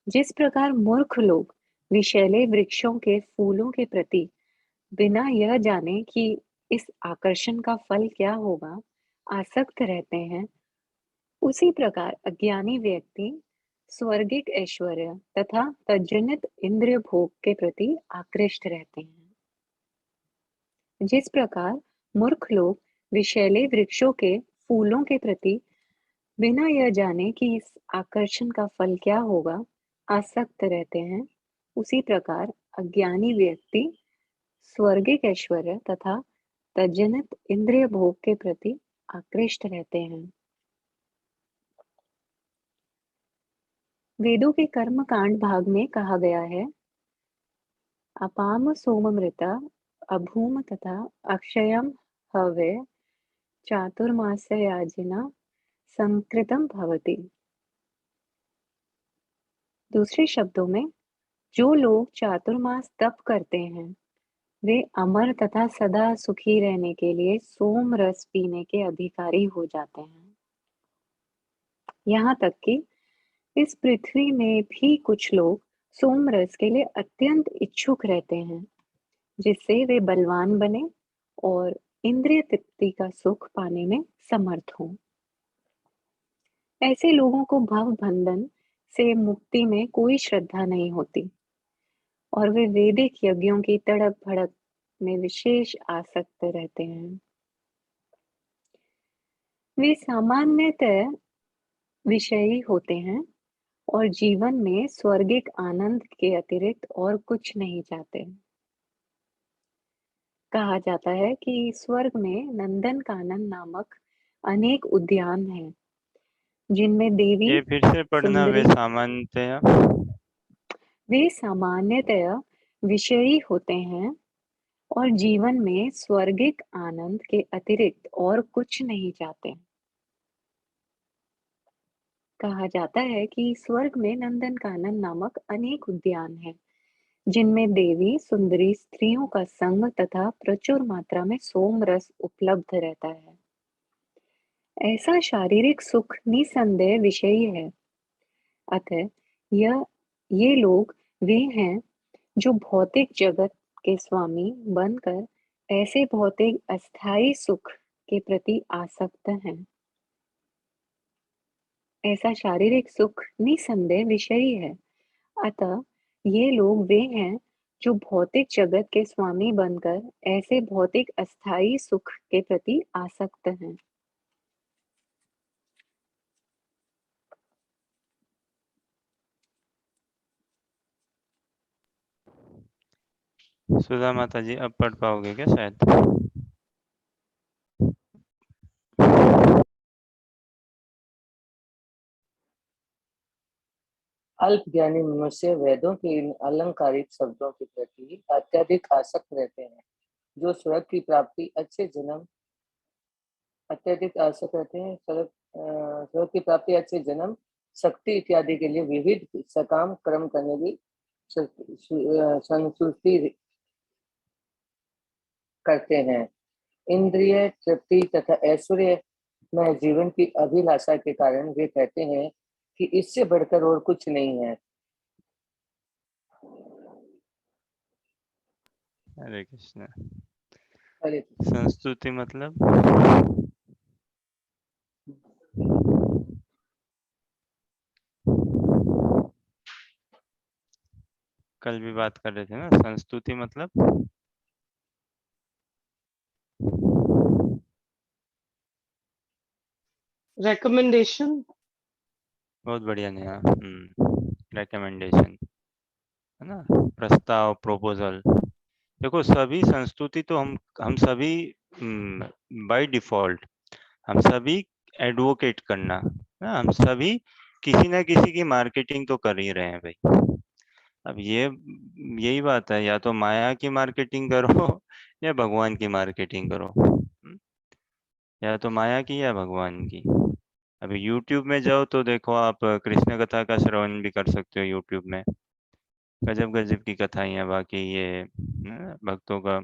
जिस प्रकार मूर्ख लोग विषैले वृक्षों के फूलों के प्रति बिना यह जाने कि इस आकर्षण का फल क्या होगा आसक्त रहते हैं, उसी प्रकार अज्ञानी व्यक्ति स्वर्गिक ऐश्वर्य तथा तज्जनित इंद्रिय भोग के प्रति आकृष्ट रहते हैं। जिस प्रकार मूर्ख लोग विषैले वृक्षों के फूलों के प्रति बिना यह जाने कि इस आकर्षण का फल क्या होगा आसक्त रहते हैं, उसी प्रकार अज्ञानी व्यक्ति स्वर्गिक ऐश्वर्य तथा तज्जनित इंद्रिय भोग के प्रति आकृष्ट रहते हैं। वेदों के कर्म कांड भाग में कहा गया है, अपाम सोममृता अभूम तथा अक्षयम हवे चातुर्मास्ययाजिना संकृतम भवति। दूसरे शब्दों में, जो लोग चातुर्मास तप करते हैं वे अमर तथा सदा सुखी रहने के लिए सोम रस पीने के अधिकारी हो जाते हैं। यहाँ तक कि इस पृथ्वी में भी कुछ लोग सोम रस के लिए अत्यंत इच्छुक रहते हैं, जिससे वे बलवान बने और इंद्रिय तृप्ति का सुख पाने में समर्थ हों। ऐसे लोगों को भव बंधन से मुक्ति में कोई श्रद्धा नहीं होती और वे वैदिक यज्ञों की तड़प भड़क में विशेष आसक्त रहते हैं। वे सामान्यतः विषयी होते हैं और जीवन में स्वर्गिक आनंद के अतिरिक्त और कुछ नहीं चाहते। कहा जाता है कि स्वर्ग में नंदन कानन नामक अनेक उद्यान हैं, जिनमें देवी ये फिर से पढ़ना, वे सुंदरी सामान्यतया वे सामान्यतया विषयी होते हैं और जीवन में स्वर्गिक आनंद के अतिरिक्त और कुछ नहीं चाहते। कहा जाता है कि स्वर्ग में नंदनकानन नामक अनेक उद्यान हैं, जिनमें देवी सुंदरी स्त्रियों का संग तथा प्रचुर मात्रा में सोम रस उपलब्ध रहता है। ऐसा शारीरिक सुख निसंदेह विषयी है। अतः यह ये लोग वे हैं जो भौतिक जगत के स्वामी बनकर ऐसे भौतिक अस्थायी सुख के प्रति आसक्त हैं। ऐसा शारीरिक सुख निसंदेह विषयी है। अतः ये लोग वे हैं जो भौतिक जगत के स्वामी बनकर ऐसे भौतिक अस्थायी सुख के प्रति आसक्त हैं। सुधा माता जी अब पढ़ पाओगे क्या शायद? अल्प ज्ञानी मनुष्य वेदों के इन अलंकारिक शब्दों के प्रति अत्यधिक आसक्त रहते हैं, जो स्वर्ग की प्राप्ति अत्यधिक आसक्त रहते हैं। स्वर्ग की प्राप्ति अच्छे जन्म शक्ति इत्यादि के लिए विविध सकाम कर्म करने की संतुष्टि करते हैं। इंद्रिय तृप्ति तथा ऐश्वर्य में जीवन की अभिलाषा के कारण वे कहते हैं कि इससे बढ़कर और कुछ नहीं है। हरे कृष्ण। हरे संस्तुति मतलब कल भी बात कर रहे थे ना, संस्तुति मतलब रिकमेंडेशन। बहुत बढ़िया नेहा। रिकमेंडेशन है ना, प्रस्ताव, प्रोपोजल। देखो सभी संस्तुति तो हम सभी बाय डिफॉल्ट हम सभी एडवोकेट करना ना, हम सभी किसी ना किसी की मार्केटिंग तो कर ही रहे हैं भाई। अब यही बात है, या तो माया की मार्केटिंग करो या भगवान की मार्केटिंग करो। या तो माया की या भगवान की। अभी YouTube में जाओ तो देखो, आप कृष्ण कथा का श्रवण भी कर सकते हो YouTube में। गजब गजब की कथाएं हैं। बाकी ये भक्तों का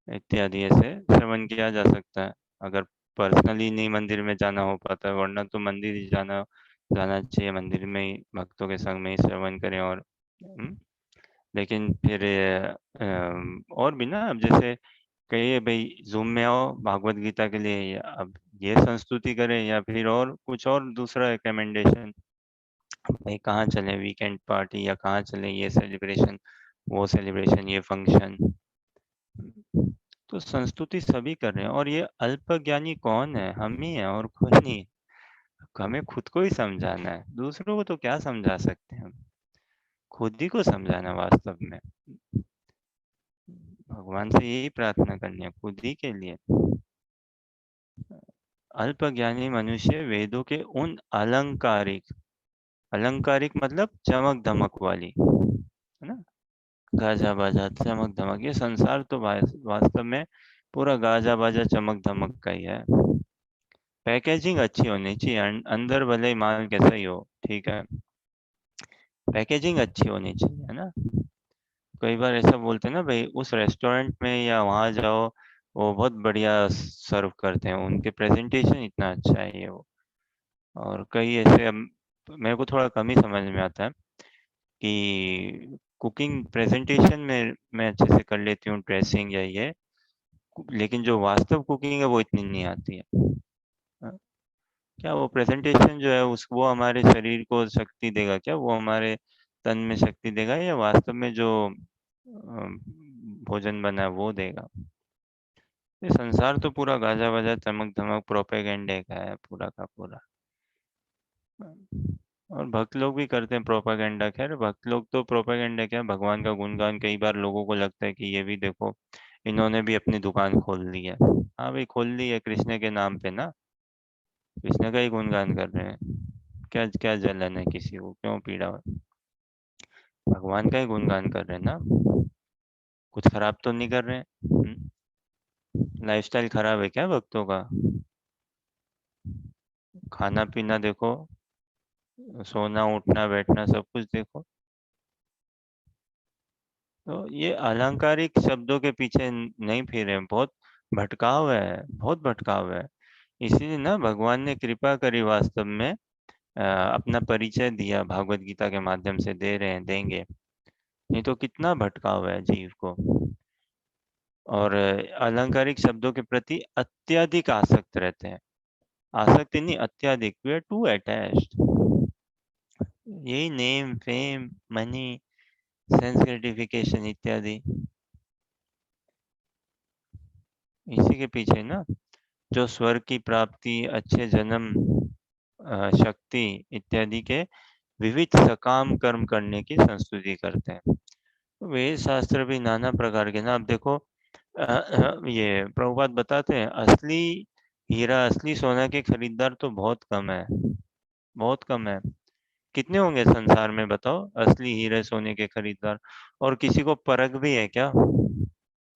इत्यादि ऐसे श्रवण किया जा सकता है, अगर पर्सनली नहीं मंदिर में जाना हो पाता है, वरना तो मंदिर ही जाना चाहिए। मंदिर में ही भक्तों के संग में ही श्रवण करें। और लेकिन फिर और भी ना, अब जैसे कहिए भाई जूम में आओ भागवत गीता के लिए, अब ये संस्तुति करें या फिर और कुछ और दूसरा रिकमेंडेशन, भाई कहाँ चले वीकेंड पार्टी, या कहाँ चले ये सेलिब्रेशन वो सेलिब्रेशन ये फंक्शन। तो संस्तुति सभी कर रहे हैं। और ये अल्पज्ञानी कौन है? हम ही हैं और कोई नहीं। हमें खुद को ही समझाना है, दूसरों को तो क्या समझा सकते हैं हम। खुद ही को समझाना वास्तव में। भगवान से यही प्रार्थना करनी है खुद ही के लिए। अल्पज्ञानी मनुष्य वेदों के उन अलंकारिक मतलब चमक धमक वाली, है ना, गाजा बाजा चमक धमक। ये संसार तो वास्तव में पूरा गाजा बाजा चमक धमक का ही है। पैकेजिंग अच्छी होनी चाहिए, अंदर भले ही माल कैसा ही हो, ठीक है, पैकेजिंग अच्छी होनी चाहिए, है ना। कई बार ऐसा बोलते हैं ना भाई, उस रेस्टोरेंट में या वहाँ जाओ, वो बहुत बढ़िया सर्व करते हैं, उनके प्रेजेंटेशन इतना अच्छा है ये वो। और कई ऐसे मेरे को थोड़ा कम ही समझ में आता है कि कुकिंग प्रेजेंटेशन में मैं अच्छे से कर लेती हूँ, ड्रेसिंग या ये, लेकिन जो वास्तव कुकिंग है वो इतनी नहीं आती है। हाँ, क्या वो प्रेजेंटेशन जो है उस वो हमारे शरीर को शक्ति देगा क्या? वो हमारे तन में शक्ति देगा, या वास्तव में जो भोजन बना है वो देगा? ये संसार तो पूरा गाजा बाजा चमक धमक प्रोपेगेंडे का है पूरा का पूरा। और भक्त लोग भी करते हैं प्रोपेगेंडा। खैर भक्त लोग तो प्रोपेगेंडा क्या, भगवान का गुणगान। कई बार लोगों को लगता है कि ये भी देखो, इन्होंने भी अपनी दुकान खोल ली है। हाँ भाई खोल ली है, कृष्ण के नाम पे ना, कृष्ण का ही गुणगान कर रहे हैं। क्या क्या जलन है किसी को, क्यों पीड़ा है? भगवान का ही गुणगान कर रहे हैं ना। कुछ खराब तो नहीं कर रहे हैं? लाइफस्टाइल खराब है क्या भक्तों का? खाना पीना देखो, सोना उठना बैठना सब कुछ देखो। तो ये अलंकारिक शब्दों के पीछे नहीं फिरे, बहुत भटकाव है, बहुत भटकाव है। इसीलिए ना भगवान ने कृपा करी वास्तव में, अपना परिचय दिया, भागवत गीता के माध्यम से दे रहे हैं, देंगे। नहीं तो कितना भटकाव है जीव को। और अलंकारिक शब्दों के प्रति अत्यधिक आसक्त रहते हैं। आसक्ति नहीं, अत्यधिक, वी आर टू अटैच्ड। यही name fame money sense gratification इत्यादि, इसी के पीछे ना जो स्वर्ग की प्राप्ति, अच्छे जन्म, शक्ति इत्यादि के विविध सकाम कर्म करने की संस्तुति करते हैं। वेद शास्त्र भी नाना प्रकार के ना, अब देखो ये प्रभुपाद बताते हैं, असली हीरा असली सोना के खरीदार तो बहुत कम है, बहुत कम है। कितने होंगे संसार में बताओ असली हीरे सोने के खरीदार? और किसी को परख भी है क्या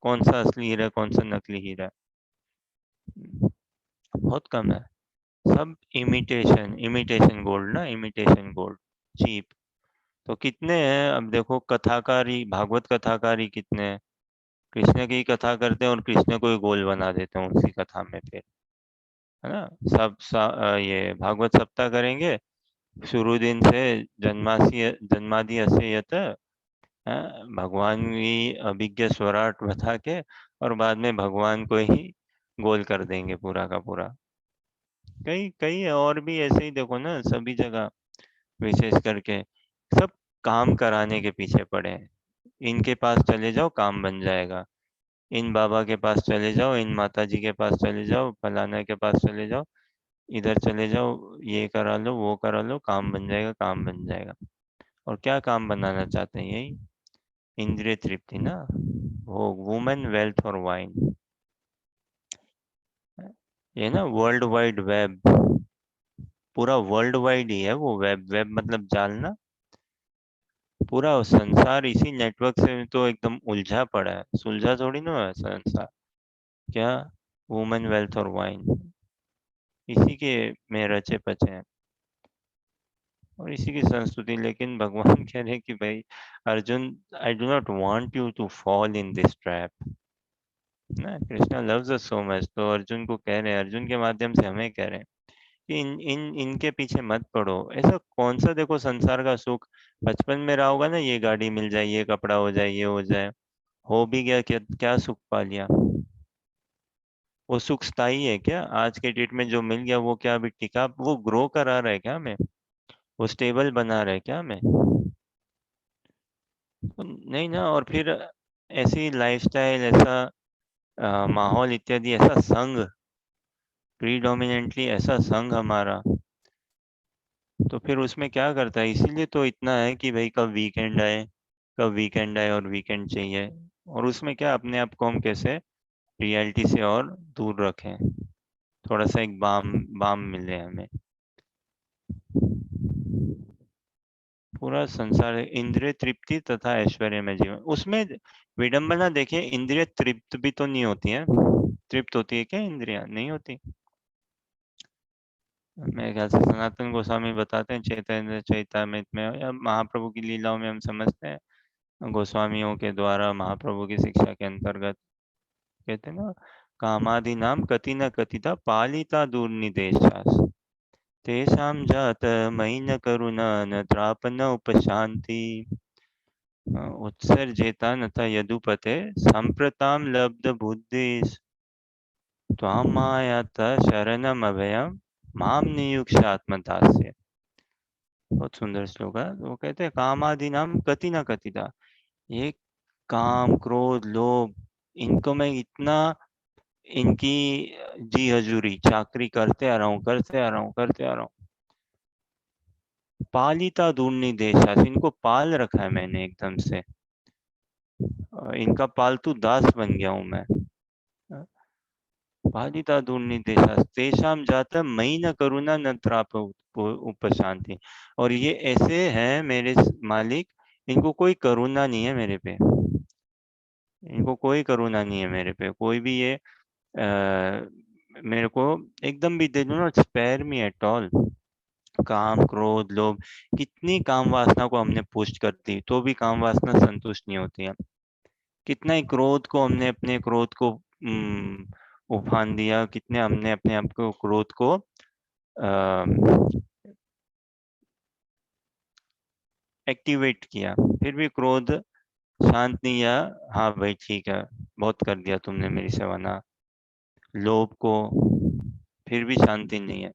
कौन सा असली हीरा कौन सा नकली हीरा? बहुत कम है। सब इमिटेशन, इमिटेशन गोल्ड ना, इमिटेशन गोल्ड, चीप। तो कितने हैं अब देखो, कथाकारी, भागवत कथाकारी कितने हैं? कृष्ण की कथा करते हैं और कृष्ण को ही गोल बना देते हैं उसी कथा में फिर, है ना। ये भागवत सप्ताह करेंगे, शुरू दिन से जन्मादि अस्य यत, भगवान की अभिज्ञ स्वराट बता के, और बाद में भगवान को ही गोल कर देंगे पूरा का पूरा। कई कई और भी ऐसे ही देखो ना, सभी जगह विशेष करके सब काम कराने के पीछे पड़े हैं। इनके पास चले जाओ काम बन जाएगा, इन बाबा के पास चले जाओ, इन माता जी के पास चले जाओ, फलाना के पास चले जाओ, इधर चले जाओ, ये करा लो वो करा लो, काम बन जाएगा, काम बन जाएगा। और क्या काम बनाना चाहते हैं? यही इंद्रिय तृप्ति ना, वो वुमेन, वेल्थ और वाइन। ये ना वर्ल्ड वाइड वेब, पूरा वर्ल्ड वाइड ही है वो वेब। वेब मतलब जाल ना, पूरा संसार इसी नेटवर्क से तो एकदम उलझा पड़ा है, सुलझा थोड़ी ना है संसार। क्या? वुमेन, वेल्थ और वाइन, इसी के में रचे पचे हैं और इसी की संस्तुति। लेकिन भगवान कह रहे हैं कि भाई Arjun, I do not want you to fall in this trap ना। Krishna loves us so much, तो अर्जुन को कह रहे हैं, अर्जुन के माध्यम से हमें कह रहे हैं कि इनके पीछे मत पड़ो। ऐसा कौन सा देखो संसार का सुख, बचपन में रहा होगा ना, ये गाड़ी मिल जाए, ये कपड़ा हो जाए, ये हो जाए, हो भी गया, क्या क्या सुख पा लिया? वो सुख स्थायी है क्या? आज के डेट में जो मिल गया वो क्या अभी टिका? वो ग्रो करा रहा है क्या हमें? वो स्टेबल बना रहा है क्या हमें? तो नहीं ना। और फिर ऐसी लाइफस्टाइल, ऐसा माहौल इत्यादि, ऐसा संघ, प्रीडोमिनेंटली ऐसा संघ हमारा, तो फिर उसमें क्या करता है? इसीलिए तो इतना है कि भाई कब वीकेंड आए, कब वीकेंड आए, और वीकेंड चाहिए। और उसमें क्या, अपने आप को हम कैसे रियलिटी से और दूर रखें, थोड़ा सा एक बाम बाम मिले हमें। पूरा संसार इंद्रिय तृप्ति तथा ऐश्वर्य में जीवन, उसमें विडंबना देखिए, इंद्रिय तृप्त भी तो नहीं होती है। तृप्त होती है क्या इंद्रियां? नहीं होती। मेरे ख्याल से सनातन गोस्वामी बताते हैं चैतन्य चैतामृत में, या महाप्रभु की लीलाओं में हम समझते हैं, गोस्वामियों के द्वारा महाप्रभु की शिक्षा के अंतर्गत कहते हैं ना, कामादि नाम कति न कथिता पालिता दुर्निदेशास, तेषां जात मयि न करुणा न त्राप न उपशांति, उत्सर्जेता न था यदुपते संप्रताम लब्ध बुद्धिस, त्वां मायात शरणम अभयम माम नियुक्षात्मदास्य। बहुत सुंदर श्लोक है। वो कहते हैं कामादि नाम कति न कथिता, ये काम क्रोध लोभ, इनको मैं इतना, इनकी जी हजूरी चाकरी करते आ रहा हूँ, करते आ रहा हूँ, करते आ रहा हूँ। पालिता दूरनी देशास, इनको पाल रखा है मैंने एकदम से, इनका पालतू दास बन गया हूं मैं। पालिता दूरनी देशास तेषाम जाता मई न करुणा न त्राप उपशांति, और ये ऐसे हैं मेरे मालिक, इनको कोई करुणा नहीं है मेरे पे। इनको कोई करुणा नहीं है मेरे पे, कोई भी ये मेरे को एकदम भी, they do not spare me at all. काम, क्रोध, लोभ, कितनी काम वासना को हमने पुष्ट कर दी तो भी काम वासना संतुष्ट नहीं होती है। कितना ही क्रोध को हमने, अपने क्रोध को उफान दिया, कितने हमने अपने आप को क्रोध को एक्टिवेट किया, फिर भी क्रोध शांत नहीं या। हाँ भाई ठीक है, बहुत कर दिया तुमने मेरी सेवा ना। लोभ को, फिर भी शांति नहीं है।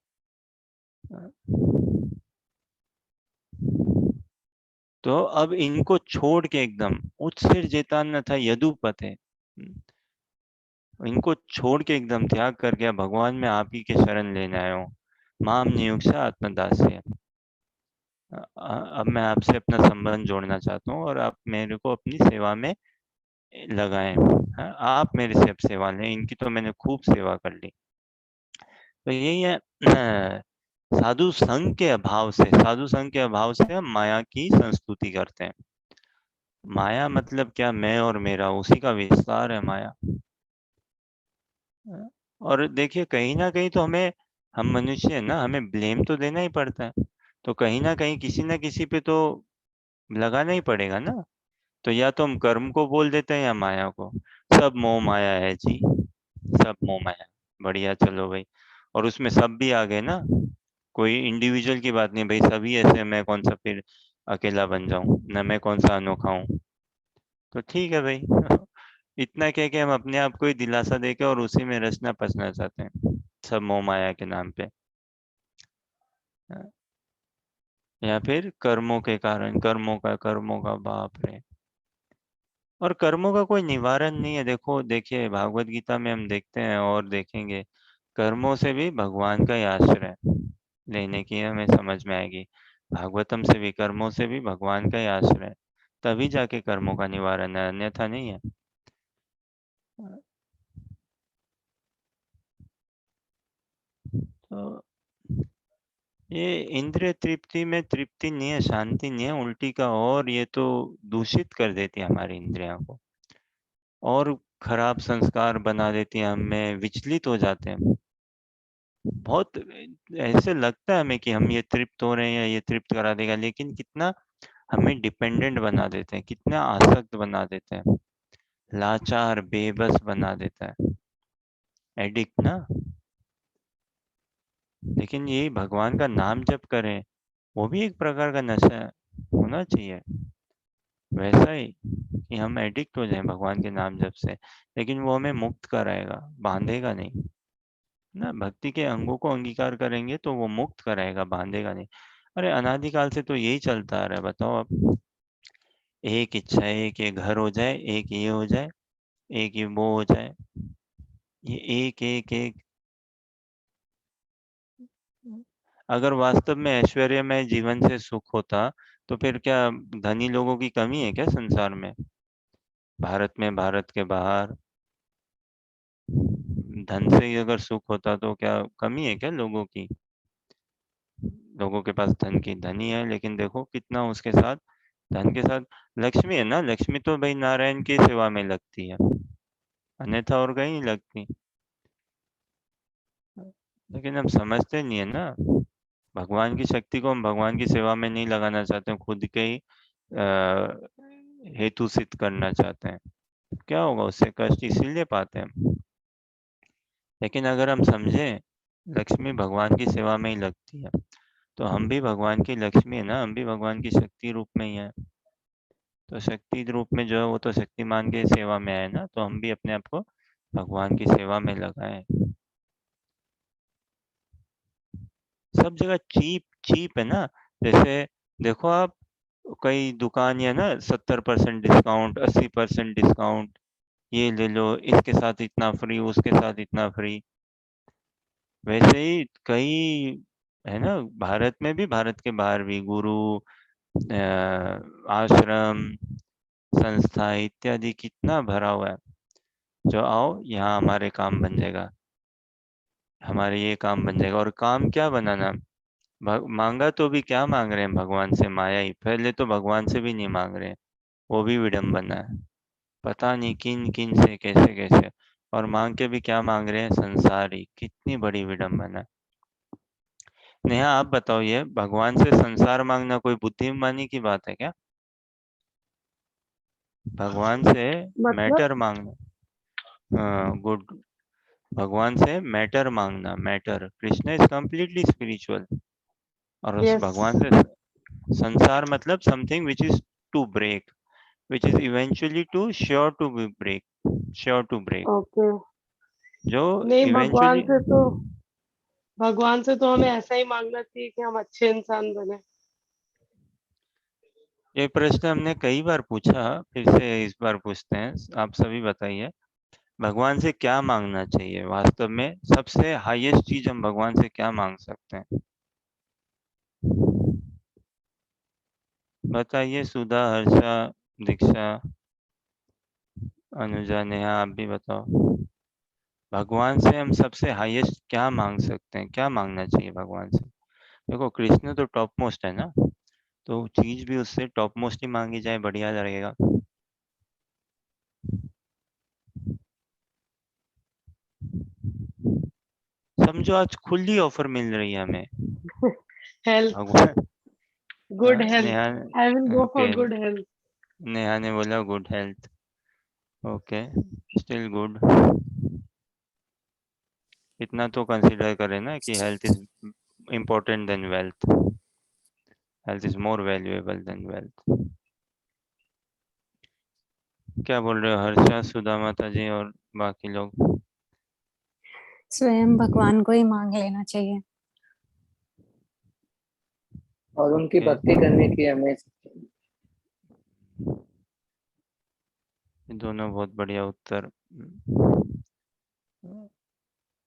तो अब इनको छोड़ के एकदम उत्सिर जेतान था यदुपते, इनको छोड़ के एकदम त्याग कर गया, भगवान में आप ही के शरण लेने आया हूँ। माम नियुक्षा आत्मदास्य, अब मैं आपसे अपना संबंध जोड़ना चाहता हूँ और आप मेरे को अपनी सेवा में लगाएं। हाँ, आप मेरे से अब सेवा लें, इनकी तो मैंने खूब सेवा कर ली। तो यही है, साधु संघ के अभाव से, साधु संघ के अभाव से हम माया की संस्तुति करते हैं। माया मतलब क्या? मैं और मेरा, उसी का विस्तार है माया। और देखिए कहीं ना कहीं तो हमें, हम मनुष्य है ना, हमें ब्लेम तो देना ही पड़ता है। तो कहीं ना कहीं किसी ना किसी पे तो लगाना ही पड़ेगा ना। तो या तो हम कर्म को बोल देते हैं या माया को। सब मोह माया है जी, सब मोह माया। बढ़िया, चलो भाई। और उसमें सब भी आ गए ना, कोई इंडिविजुअल की बात नहीं भाई, सभी ऐसे, मैं कौन सा फिर अकेला बन जाऊं ना, मैं कौन सा अनोखा हूं। तो ठीक है भाई। इतना कह के हम अपने आप को ही दिलासा देके और उसी में रचना पचना चाहते हैं, सब मोह माया के नाम पे। या फिर कर्मों के कारण, कर्मों का बाप रे। और कर्मों का कोई निवारण नहीं है। देखो, देखिए भागवत गीता में हम देखते हैं और देखेंगे, कर्मों से भी भगवान का ही आश्रय लेने की हमें समझ में आएगी। भागवतम से भी, कर्मों से भी भगवान का ही आश्रय है, तभी जाके कर्मों का निवारण है, अन्यथा नहीं है। तो ये इंद्रिय तृप्ति में तृप्ति नहीं है, शांति नहीं है, उल्टी का, और ये तो दूषित कर देती है हमारी इंद्रियों को, और खराब संस्कार बना देती है, हमें विचलित हो जाते हैं। बहुत ऐसे लगता है हमें कि हम ये तृप्त हो रहे हैं या ये तृप्त करा देगा, लेकिन कितना हमें डिपेंडेंट बना देते हैं, कितना आसक्त बना देते हैं, लाचार बेबस बना देता है, एडिक्ट ना। लेकिन यही भगवान का नाम जप करें, वो भी एक प्रकार का नशा होना चाहिए, वैसा ही कि हम एडिक्ट हो जाएं भगवान के नाम जप से, लेकिन वो हमें मुक्त कराएगा, बांधेगा नहीं ना। भक्ति के अंगों को अंगीकार करेंगे तो वो मुक्त कराएगा, बांधेगा नहीं। अरे अनादिकाल से तो यही चलता आ रहा है, बताओ अब। एक इच्छा है, एक ये घर हो जाए, एक ये हो जाए, एक ये वो हो जाए, ये एक एक एक। अगर वास्तव में ऐश्वर्यमय जीवन से सुख होता तो फिर क्या धनी लोगों की कमी है क्या संसार में? भारत में, भारत के बाहर धन से ही अगर सुख होता तो क्या कमी है क्या लोगों की? लोगों के पास धन की धनी है, लेकिन देखो कितना उसके साथ, धन के साथ लक्ष्मी है ना, लक्ष्मी तो भाई नारायण की सेवा में लगती है, अन्यथा और कहीं नहीं लगती। लेकिन हम समझते नहीं है ना, भगवान की शक्ति को हम भगवान की सेवा में नहीं लगाना चाहते हैं, खुद के ही हेतु सिद्ध करना चाहते हैं। क्या होगा उससे? कष्ट इसीलिए पाते हैं हम। लेकिन अगर हम समझें लक्ष्मी भगवान की सेवा में ही लगती है, तो हम भी भगवान की लक्ष्मी है ना, हम भी भगवान की शक्ति रूप में ही है। तो शक्ति रूप में जो है वो तो शक्तिमान के सेवा में है ना, तो हम भी अपने आप को भगवान की सेवा में लगाएं। सब जगह चीप चीप है ना। जैसे देखो आप, कई दुकान या ना 70% डिस्काउंट, 80% डिस्काउंट, ये ले लो, इसके साथ इतना फ्री, उसके साथ इतना फ्री। वैसे ही कई है ना, भारत में भी, भारत के बाहर भी, गुरु, आश्रम, संस्था इत्यादि कितना भरा हुआ है। जो आओ यहाँ हमारे काम बन जाएगा, हमारे ये काम बन जाएगा। और काम क्या बनाना? मांगा तो भी क्या मांग रहे हैं भगवान से? माया ही। पहले तो भगवान से भी नहीं मांग रहे हैं, वो भी विडम्बना है। पता नहीं किन किन से कैसे कैसे, और मांग के भी क्या मांग रहे हैं, संसार ही। कितनी बड़ी विडंबना है। नेहा आप बताओ, ये भगवान से संसार मांगना कोई बुद्धिमानी की बात है क्या? भगवान से मतलब मैटर मांगना, गुड। भगवान से मैटर मांगना, matter. Krishna is completely spiritual. और उस yes. भगवान से संसार मतलब something which is to break, which is eventually to sure to be break, sure to break, Okay. जो नहीं, eventually। भगवान से तो हमें ऐसा ही मांगना चाहिए कि हम अच्छे इंसान बने। ये प्रश्न हमने कई बार पूछा, फिर से इस बार पूछते हैं, आप सभी बताइए, भगवान से क्या मांगना चाहिए वास्तव में? सबसे हाईएस्ट चीज हम भगवान से क्या मांग सकते हैं? बताइए, सुधा, हर्षा, दीक्षा, अनुजा, नेहा, आप भी बताओ। भगवान से हम सबसे हाईएस्ट क्या मांग सकते हैं? क्या मांगना चाहिए भगवान से? देखो, कृष्ण तो टॉप मोस्ट है ना, तो चीज भी उससे टॉप मोस्ट ही मांगी जाए, बढ़िया लगेगा। समझो, आज खुली ऑफर मिल रही है हमें। हेल्थ, भगवान। Good health. Neha. I will go okay, for good health. Neha ने बोला good health. Okay, still good. इतना तो कंसीडर करें ना कि health is important then wealth. Health is more valuable then wealth. क्या बोल रहे हो हर्षा, सुधा माता जी और बाकी लोग? स्वयं भगवान को ही मांग लेना चाहिए। और उनकी ओके, भक्ति करने की हमें। दोनों बहुत बढ़िया उत्तर।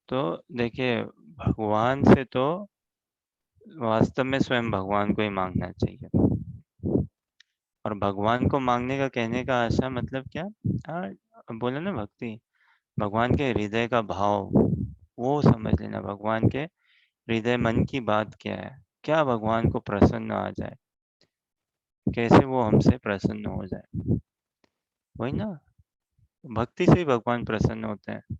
तो देखिए, भगवान से तो वास्तव में स्वयं भगवान को ही मांगना चाहिए। और भगवान को मांगने का, कहने का आशा मतलब क्या? बोले ना, भक्ति। भगवान के हृदय का भाव, वो समझ लेना। भगवान के हृदय मन की बात क्या है, क्या भगवान को प्रसन्न आ जाए, कैसे वो हमसे प्रसन्न हो जाए, वही ना। भक्ति से ही भगवान प्रसन्न होते हैं।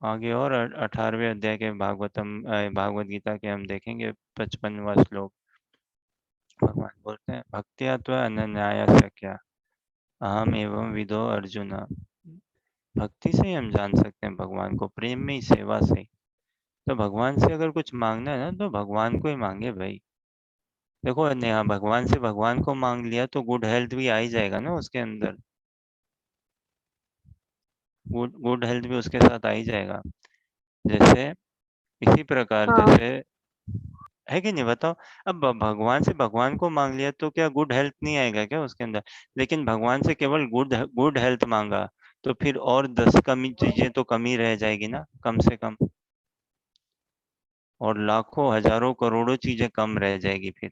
आगे और 18वें अध्याय के भागवत गीता के हम देखेंगे 55वां श्लोक। भगवान बोलते हैं, भक्त्या त्वा अनन्या सख्या अहम एवं विदो अर्जुन। भक्ति से ही हम जान सकते हैं भगवान को, प्रेम में ही, सेवा से ही। तो भगवान से अगर कुछ मांगना है ना, तो भगवान को ही मांगे भाई। देखो नेहा, भगवान से भगवान को मांग लिया तो गुड हेल्थ भी आ ही जाएगा ना उसके अंदर। गुड गुड हेल्थ भी उसके साथ आ ही जाएगा। जैसे, इसी प्रकार हाँ, जैसे, है कि नहीं बताओ? अब भगवान से भगवान को मांग लिया तो क्या गुड हेल्थ नहीं आएगा क्या उसके अंदर? लेकिन भगवान से केवल गुड गुड हेल्थ मांगा, तो फिर और 10 कमी चीजें तो कमी रह जाएगी ना, कम से कम। और लाखों हजारों करोड़ों चीजें कम रह जाएगी फिर।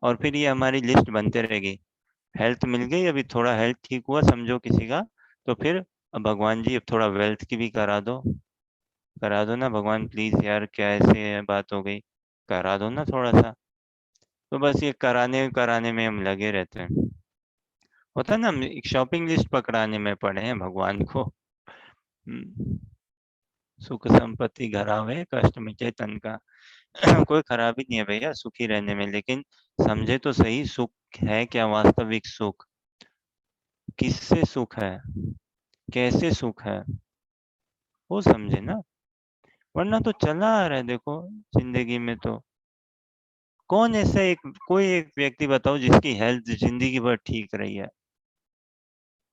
और फिर ये हमारी लिस्ट बनते रहेगी। हेल्थ मिल गई, अभी थोड़ा हेल्थ ठीक हुआ समझो किसी का, तो फिर अब भगवान जी अब थोड़ा वेल्थ की भी करा दो ना भगवान, प्लीज यार, क्या ऐसे बात हो गई, करा दो ना थोड़ा सा। तो बस ये कराने कराने में हम लगे रहते हैं। होता है ना, हम एक शॉपिंग लिस्ट पकड़ाने में पड़े हैं भगवान को। सुख संपत्ति घर आवे, कष्ट मिटे तन का। कोई खराबी नहीं है भैया सुखी रहने में, लेकिन समझे तो सही, सुख है क्या? वास्तविक सुख किससे सुख है, कैसे सुख है, वो समझे ना। वरना तो चला आ रहा है देखो जिंदगी में। तो कौन ऐसा कोई एक व्यक्ति बताओ जिसकी हेल्थ जिंदगी भर ठीक रही है?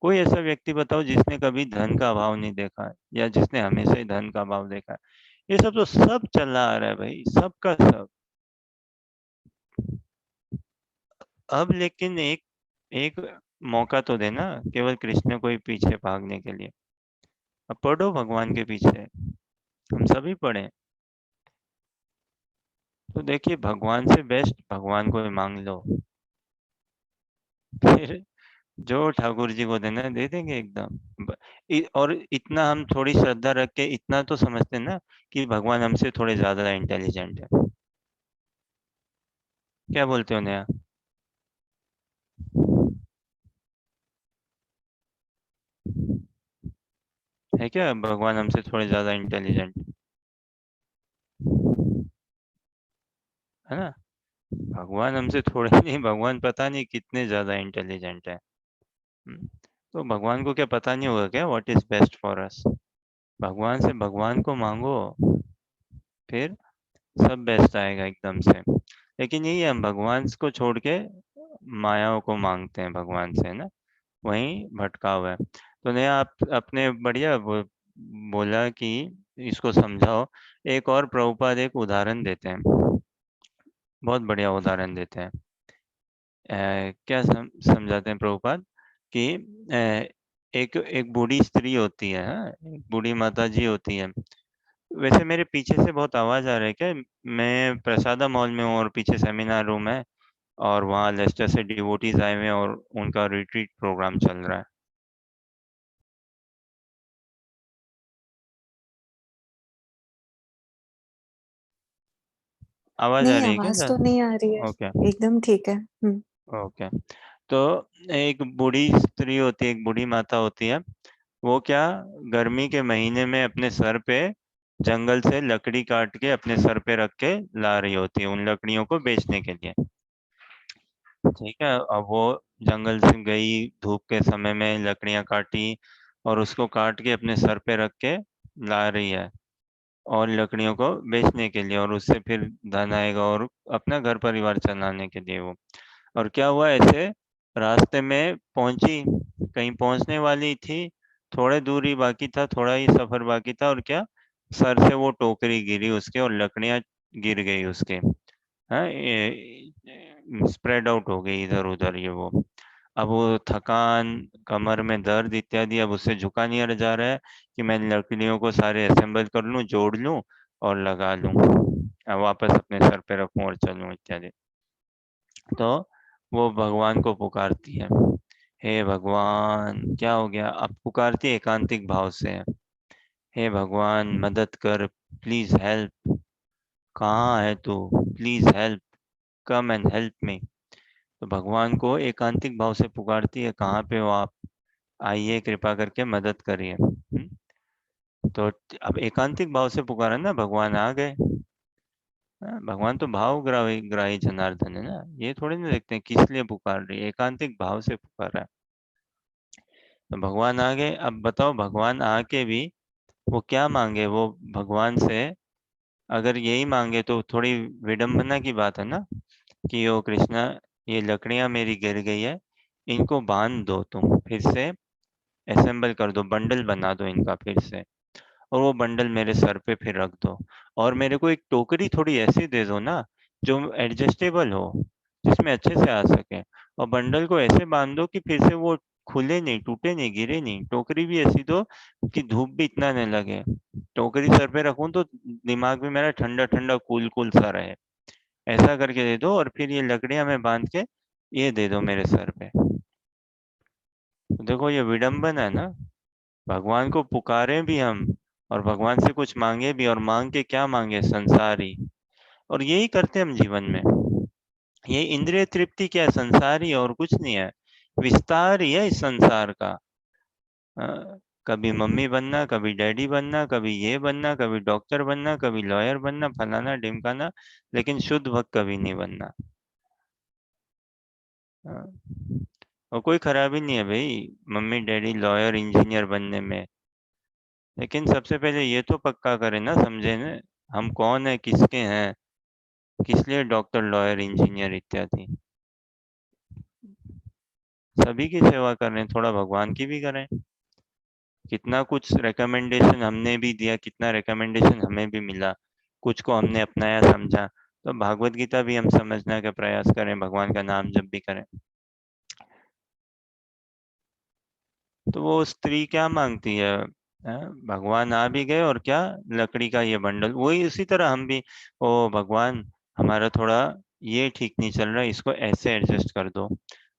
कोई ऐसा व्यक्ति बताओ जिसने कभी धन का अभाव नहीं देखा है, या जिसने हमेशा ही धन का अभाव देखा है? ये सब तो सब चला आ रहा है भाई, सबका सब। अब लेकिन एक एक मौका तो देना केवल कृष्ण को ही पीछे भागने के लिए। अब पढ़ो भगवान के पीछे, हम सभी पढ़े। तो देखिए, भगवान से बेस्ट भगवान को ही मांग लो, फिर जो ठाकुर जी को देना है दे देंगे एकदम। और इतना हम थोड़ी श्रद्धा रख के इतना तो समझते हैं ना कि भगवान हमसे थोड़े ज्यादा इंटेलिजेंट है। क्या बोलते हो नया? है क्या भगवान हमसे थोड़े ज्यादा इंटेलिजेंट, है ना? भगवान हमसे थोड़े नहीं, भगवान पता नहीं कितने ज्यादा इंटेलिजेंट है। तो भगवान को क्या पता नहीं होगा क्या what is best for us? भगवान से भगवान को मांगो, फिर सब बेस्ट आएगा एकदम से। लेकिन यही हम भगवान को छोड़ के मायाओं को मांगते हैं भगवान से, ना? वहीं भटका हुआ है। तो ने आप अपने बढ़िया बोला कि इसको समझाओ। एक और प्रभुपाद एक उदाहरण देते हैं, बहुत बढ़िया उदाहरण देते हैं। क्या समझाते हैं प्रभुपाद कि एक एक बूढ़ी स्त्री होती है, हाँ? एक बूढ़ी माता जी होती है। वैसे मेरे पीछे से बहुत आवाज आ रहा है क्या? मैं प्रसादा मॉल में हूँ और पीछे सेमिनार रूम है, और वहाँ लेस्टर से डिवोटीज आए हुए हैं और उनका रिट्रीट प्रोग्राम चल रहा है। आवाज आ नहीं, रही है क्या आवाज तो सर? नहीं आ रही है। ओके। एकदम ठीक है। ओके। तो एक बूढ़ी स्त्री होती है, एक बूढ़ी माता होती है। वो क्या, गर्मी के महीने में अपने सर पे जंगल से लकड़ी काट के अपने सर पे रख के ला रही होती है, उन लकड़ियों को बेचने के लिए। ठीक है, अब वो जंगल से गई, धूप के समय में लकड़ियां काटी और उसको काट के अपने सर पे रख के ला रही है, और लकड़ियों को बेचने के लिए, और उससे फिर धन आएगा और अपना घर परिवार चलाने के लिए वो। और क्या हुआ, ऐसे रास्ते में पहुंची, कहीं पहुंचने वाली थी, थोड़े दूर ही बाकी था, थोड़ा ही सफर बाकी था, और क्या, सर से वो टोकरी गिरी उसके और लकड़ियां गिर गई उसके। हाँ, स्प्रेड आउट हो गई इधर उधर ये वो। अब वो थकान, कमर में दर्द इत्यादि, अब उससे झुका नहीं जा रहा है कि मैं लकड़ियों को सारे असेंबल कर लूं, जोड़ लूं और लगा लूं, अब वापस अपने सर पे रखूं और चलूं इत्यादि। तो वो भगवान को पुकारती है, हे भगवान क्या हो गया, अब पुकारती है एकांतिक भाव से, हे भगवान मदद कर, प्लीज हेल्प, कहाँ है तू, please help, come and help me. तो भगवान को एकांतिक भाव से पुकारती है, कहाँ पे हो आप, आइए कृपा करके मदद करिए। तो अब एकांतिक भाव से पुकारा ना, भगवान आ गए। हाँ, भगवान तो भाव ग्राही ग्राही जनार्दन है ना, ये थोड़ी ना देखते हैं किस लिए पुकार रही है, एकांतिक भाव से पुकार रहा है। तो भगवान आ गए। अब बताओ, भगवान आके भी वो क्या मांगे, वो भगवान से अगर यही मांगे तो थोड़ी विडंबना की बात है ना, कि ओ कृष्णा, ये लकड़ियां मेरी गिर गई है, इनको बांध दो, तुम फिर से असेंबल कर दो, बंडल बना दो इनका फिर से, और वो बंडल मेरे सर पे फिर रख दो, और मेरे को एक टोकरी थोड़ी ऐसी दे दो ना, जो एडजस्टेबल हो, जिसमें अच्छे से आ सके, और बंडल को ऐसे बांध दो कि फिर से वो खुले नहीं, टूटे नहीं, गिरे नहीं। टोकरी भी ऐसी दो कि धूप भी इतना नहीं लगे, टोकरी सर पे रखूं तो दिमाग भी मेरा ठंडा ठंडा कूल कूल सा रहे, ऐसा करके दे दो, और फिर ये लकड़ियां मैं बांध के ये दे दो मेरे सर पे। देखो ये विडंबन है ना, भगवान को पुकारे भी हम, और भगवान से कुछ मांगे भी, और मांग के क्या मांगे, संसार ही। और यही करते हैं हम जीवन में, ये इंद्रिय तृप्ति क्या है, संसार ही, और कुछ नहीं है, विस्तार ही है इस संसार का। कभी मम्मी बनना, कभी डैडी बनना, कभी ये बनना, कभी डॉक्टर बनना, कभी लॉयर बनना, फलाना ढिमकाना, लेकिन शुद्ध भक्त कभी नहीं बनना। हाँ, और कोई खराबी नहीं है भाई मम्मी डैडी लॉयर इंजीनियर बनने में, लेकिन सबसे पहले ये तो पक्का करें ना, समझे ना, हम कौन है, किसके हैं, किस लिए डॉक्टर लॉयर इंजीनियर इत्यादि। सभी की सेवा कर रहे हैं, थोड़ा भगवान की भी करें। कितना कुछ रिकमेंडेशन हमने भी दिया, कितना रिकमेंडेशन हमें भी मिला, कुछ को हमने अपनाया समझा, तो भागवत गीता भी हम समझने का प्रयास करें, भगवान का नाम जब भी करें। तो वो स्त्री क्या मांगती है, भगवान आ भी गए, और क्या, लकड़ी का ये बंडल, वही उसी तरह हम भी, ओ भगवान, हमारा थोड़ा ये ठीक नहीं चल रहा, इसको ऐसे एडजस्ट कर दो,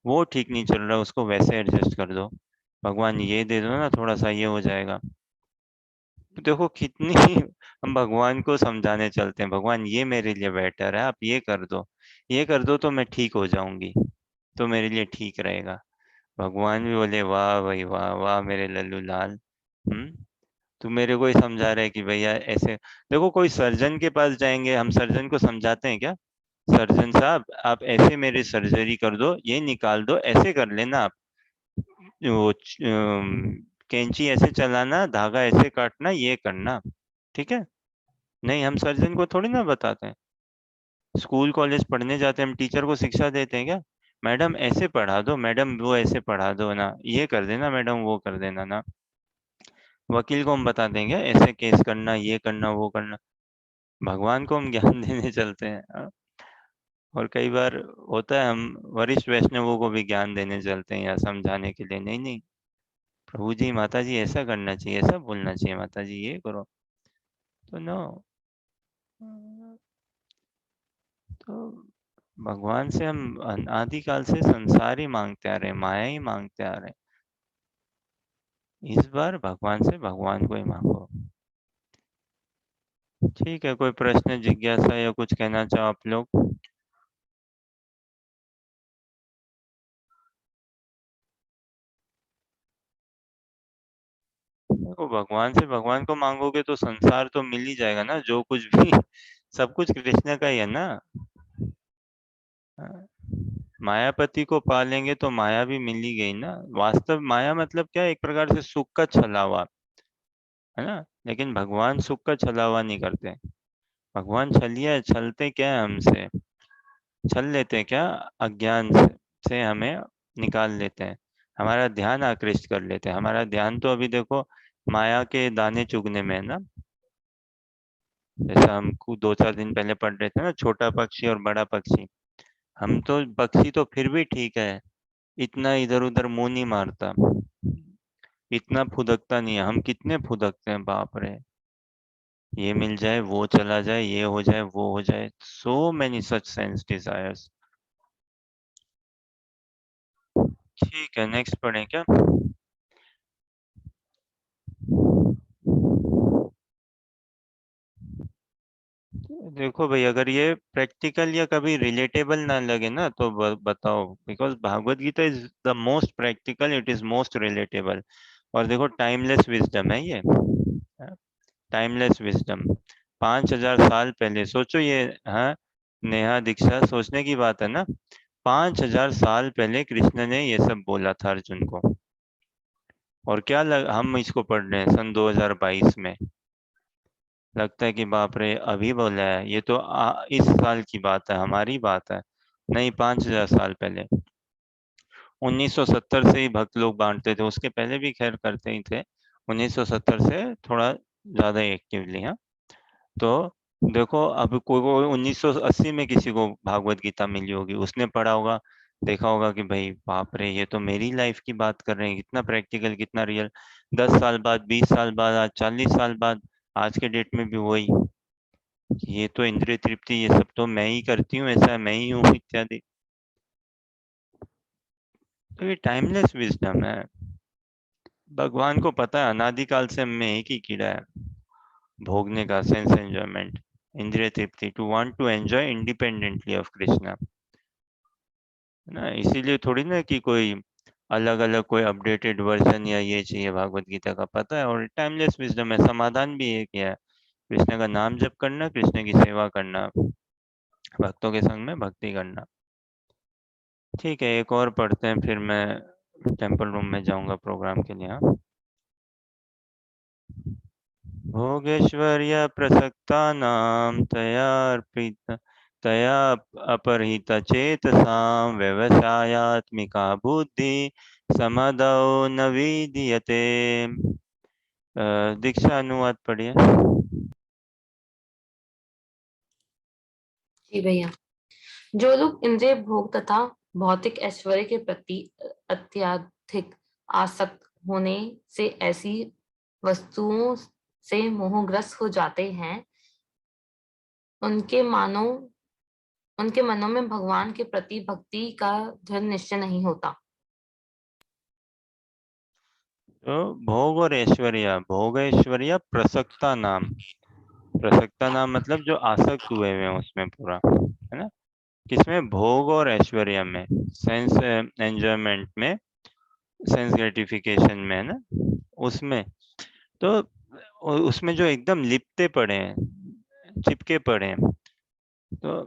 वो ठीक नहीं चल रहा, उसको वैसे एडजस्ट कर दो, भगवान ये दे दो ना, थोड़ा सा ये हो जाएगा। तो देखो कितनी हम भगवान को समझाने चलते हैं, भगवान ये मेरे लिए बेटर है, आप ये कर दो, ये कर दो तो मैं ठीक हो जाऊंगी, तो मेरे लिए ठीक रहेगा। भगवान भी बोले वाह भाई वाह, वाह मेरे लल्लू लाल। हम्म। तू मेरे को ही समझा रहा है कि भैया ऐसे। देखो कोई सर्जन के पास जाएंगे, हम सर्जन को समझाते हैं क्या? सर्जन साहब आप ऐसे मेरी सर्जरी कर दो, ये निकाल दो, ऐसे कर लेना आप, वो कैंची ऐसे चलाना, धागा ऐसे काटना, ये करना, ठीक है? नहीं, हम सर्जन को थोड़ी ना बताते हैं। स्कूल कॉलेज पढ़ने जाते हैं, हम टीचर को शिक्षा देते हैं क्या? मैडम ऐसे पढ़ा दो, मैडम वो ऐसे पढ़ा दो ना, ये कर देना मैडम, वो कर देना ना। वकील को हम बता देंगे ऐसे केस करना, ये करना, वो करना। भगवान को हम ज्ञान देने चलते हैं, हाँ? और कई बार होता है हम वरिष्ठ वैष्णवों को भी ज्ञान देने चलते हैं या समझाने के लिए, नहीं नहीं प्रभु जी माता जी ऐसा करना चाहिए, ऐसा बोलना चाहिए, माता जी ये करो, तो नो। तो भगवान से हम आदिकाल से संसार ही मांगते आ रहे हैं, माया ही मांगते आ रहे हैं। इस बार भगवान से भगवान को ही मांगो। ठीक है, कोई प्रश्न जिज्ञासा या कुछ कहना चाहो आप लोग? देखो भगवान से भगवान को मांगोगे तो संसार तो मिल ही जाएगा ना, जो कुछ भी सब कुछ कृष्ण का ही है ना। हाँ। मायापति को पालेंगे तो माया भी मिल ही गई ना। वास्तव माया मतलब क्या है? एक प्रकार से सुख का छलावा, है ना? लेकिन भगवान सुख का छलावा नहीं करते। भगवान छलिया छलते क्या है हमसे? छल लेते हैं क्या? अज्ञान से हमें निकाल लेते हैं, हमारा ध्यान आकृष्ट कर लेते हैं। हमारा ध्यान तो अभी देखो माया के दाने चुगने में है ना। जैसा हम 2-4 दिन पहले पढ़ रहे थे ना, छोटा पक्षी और बड़ा पक्षी। हम तो पक्षी तो फिर भी ठीक है, इतना इधर उधर मुंह नहीं मारता, इतना फुदकता नहीं है। हम कितने फुदकते हैं, बाप रे! ये मिल जाए, वो चला जाए, ये हो जाए, वो हो जाए, so many such sense desires. ठीक है, नेक्स्ट पढ़ें क्या? देखो भाई, अगर ये प्रैक्टिकल या कभी रिलेटेबल ना लगे ना तो बताओ, because Bhagavad Gita is the most practical, it is most relatable. और देखो टाइमलेस विजडम है ये, टाइमलेस विजडम। 5,000 साल पहले सोचो ये, हाँ नेहा दीक्षा, सोचने की बात है ना। 5,000 साल पहले कृष्ण ने ये सब बोला था अर्जुन को। और क्या हम इसको पढ़ रहे हैं सन 2022 में। लगता है कि बाप रे अभी बोला है, ये तो इस साल की बात है, हमारी बात है। नहीं, 5,000 साल पहले। 1970 से ही भक्त लोग बांटते थे, उसके पहले भी खैर करते ही थे। 1970 से थोड़ा ज्यादा एक्टिवली, हाँ। तो देखो अब कोई 1980 में किसी को भागवत गीता मिली होगी, उसने पढ़ा होगा, देखा होगा कि भाई बाप रे ये तो मेरी लाइफ की बात कर रहे हैं, कितना प्रैक्टिकल, कितना रियल। 10 साल बाद, 20 साल बाद, आज 40 साल बाद, आज के डेट में भी वही, ये तो इंद्रिय तृप्ति, ये सब तो मैं ही करती हूँ, ऐसा मैं ही हूँ, इत्यादि। तो ये टाइमलेस विजडम है। भगवान को पता है अनादिकाल से मैं एक ही कीड़ा है, भोगने का, सेंस एंजॉयमेंट, इंद्रिय तृप्ति, to want to enjoy independently of Krishna, है ना। इसीलिए थोड़ी ना कि कोई अलग अलग कोई अपडेटेड वर्जन या ये चाहिए, भागवत गीता का पता है। और टाइमलेस विजडम है, समाधान भी एक ही है, कृष्ण का नाम जप करना, कृष्ण की सेवा करना, भक्तों के संग में भक्ति करना। ठीक है, एक और पढ़ते हैं, फिर मैं टेम्पल रूम में जाऊंगा प्रोग्राम के लिए, हाँ। भोगेश्वर्य प्रसक्तानां तया अपहृत चेतसां व्यवसायात्मिका बुद्धि समदौ न विधीयते। दीक्षा अनुवाद पढ़िए। जी भैया। जो लोग इंद्रिय भोग तथा भौतिक ऐश्वर्य के प्रति अत्यधिक आसक्त होने से ऐसी वस्तुओं से मोहग्रस्त हो जाते हैं, उनके मानो उनके मनों में भगवान के प्रति भक्ति का दृढ़ निश्चय नहीं होता। तो भोग और ऐश्वर्य, भोग ऐश्वर्य प्रसक्ता नाम, प्रसक्ता नाम मतलब जो आसक्त हुए हुए हैं उसमें पूरा, है ना। किसमें? भोग और ऐश्वर्य में, सेंस एंजॉयमेंट में, सेंस ग्रेटिफिकेशन में, है ना, उसमें। तो और उसमें जो एकदम लिपटे पड़े हैं, चिपके पड़े हैं, तो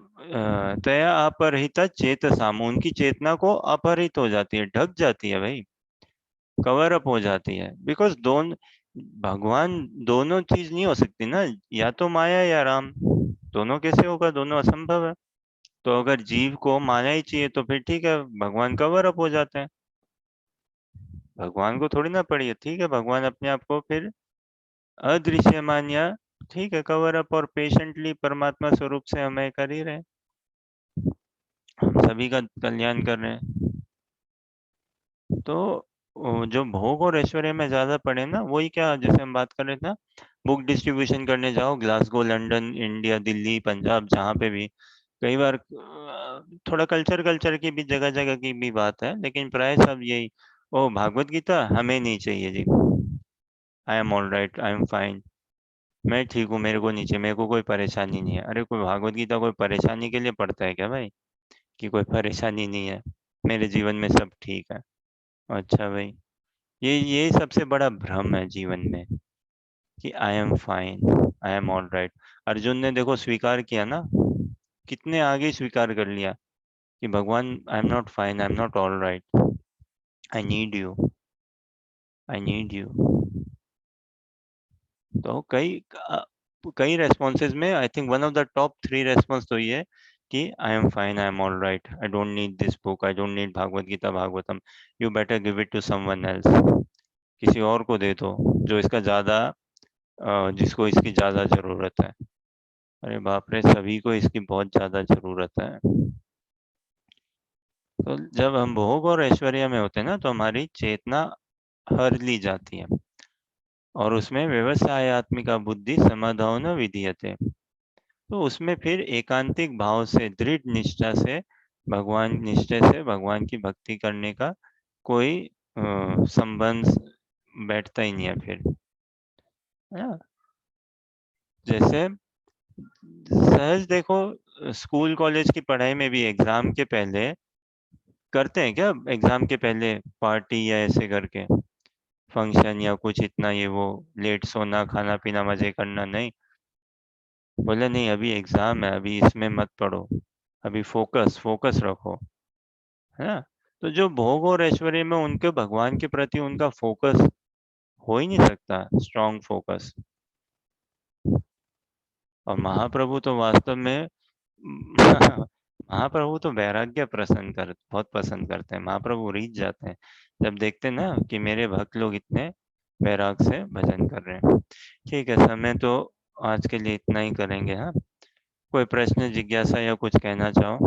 तया अपहरिता चेतसाम, उनकी चेतना को अपहरित हो जाती है, ढक जाती है भाई, कवर अप हो जाती है। बिकॉज भगवान दोनों चीज नहीं हो सकती ना, या तो माया या राम, दोनों कैसे होगा, दोनों असंभव है। तो अगर जीव को माया ही चाहिए तो फिर ठीक है, भगवान कवर अप हो जाते हैं, भगवान को थोड़ी ना पड़ी है। ठीक है, भगवान अपने आप को फिर अदृश्यमान या ठीक है कवर अप और पेशेंटली परमात्मा स्वरूप से हमें कर ही रहे हैं, हम सभी का कल्याण कर रहे हैं। तो जो भोग और ऐश्वर्य में ज्यादा पड़े ना, वही क्या जैसे हम बात कर रहे थे ना, बुक डिस्ट्रीब्यूशन करने जाओ Glasgow, London, India, Delhi, Punjab, जहाँ पे भी, कई बार थोड़ा कल्चर की भी, जगह जगह की भी बात है, लेकिन प्राय सब यही, ओ भागवत गीता हमें नहीं चाहिए जी, I am all right, I am fine, मैं ठीक हूँ, मेरे को नहीं चाहिए, मेरे को कोई परेशानी नहीं है। अरे कोई भागवत गीता कोई परेशानी के लिए पढ़ता है क्या भाई, कि कोई परेशानी नहीं है, मेरे जीवन में सब ठीक है। अच्छा भाई, ये सबसे बड़ा भ्रम है जीवन में, कि I am fine, I am all right. Arjun ने देखो स्वीकार किया ना, कितने आगे स्वीकार कर लिया कि भगवान I am not fine, I am not all right, I need you, I need you. तो कई रेस्पॉन्सेज में I think one of the top 3 response तो ये है कि I am fine, I am all right, I don't need this book, I don't need Bhagavad Gita Bhagavatam, you better give it to someone else, किसी और को दे दो जो इसका ज्यादा जिसको इसकी ज्यादा जरूरत है। अरे बाप रे, सभी को इसकी बहुत ज्यादा जरूरत है। तो जब हम भोग और ऐश्वर्य में होते हैं ना, तो हमारी चेतना हर ली जाती है, और उसमें व्यवसायत्मिका बुद्धि समाधान विधीयते, तो उसमें फिर एकांतिक भाव से, दृढ़ निष्ठा से, भगवान निष्ठे से भगवान की भक्ति करने का कोई संबंध बैठता ही नहीं है फिर, है ना। जैसे सहज देखो, स्कूल कॉलेज की पढ़ाई में भी एग्जाम के पहले करते हैं क्या, एग्जाम के पहले पार्टी या ऐसे करके फंक्शन या कुछ इतना ये वो, लेट सोना, खाना पीना, मजे करना, नहीं। बोले नहीं, अभी एग्जाम है, अभी इसमें मत पढ़ो, अभी फोकस फोकस रखो, है ना। तो जो भोग और ऐश्वर्य में उनके भगवान के प्रति उनका फोकस हो ही नहीं सकता, स्ट्रॉन्ग फोकस। और महाप्रभु तो वास्तव में महाप्रभु तो वैराग्य बहुत पसंद करते हैं, महाप्रभु रीझ जाते हैं जब देखते हैं ना कि मेरे भक्त लोग इतने वैराग से भजन कर रहे हैं। ठीक है, समय तो आज के लिए इतना ही करेंगे। हाँ, कोई प्रश्न, जिज्ञासा या कुछ कहना चाहो?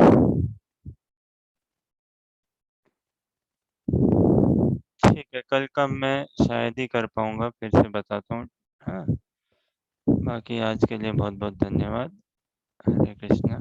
ठीक है, कल का मैं शायद ही कर पाऊंगा, फिर से बताता हूँ। हाँ, बाकी आज के लिए बहुत बहुत धन्यवाद। हरे कृष्णा।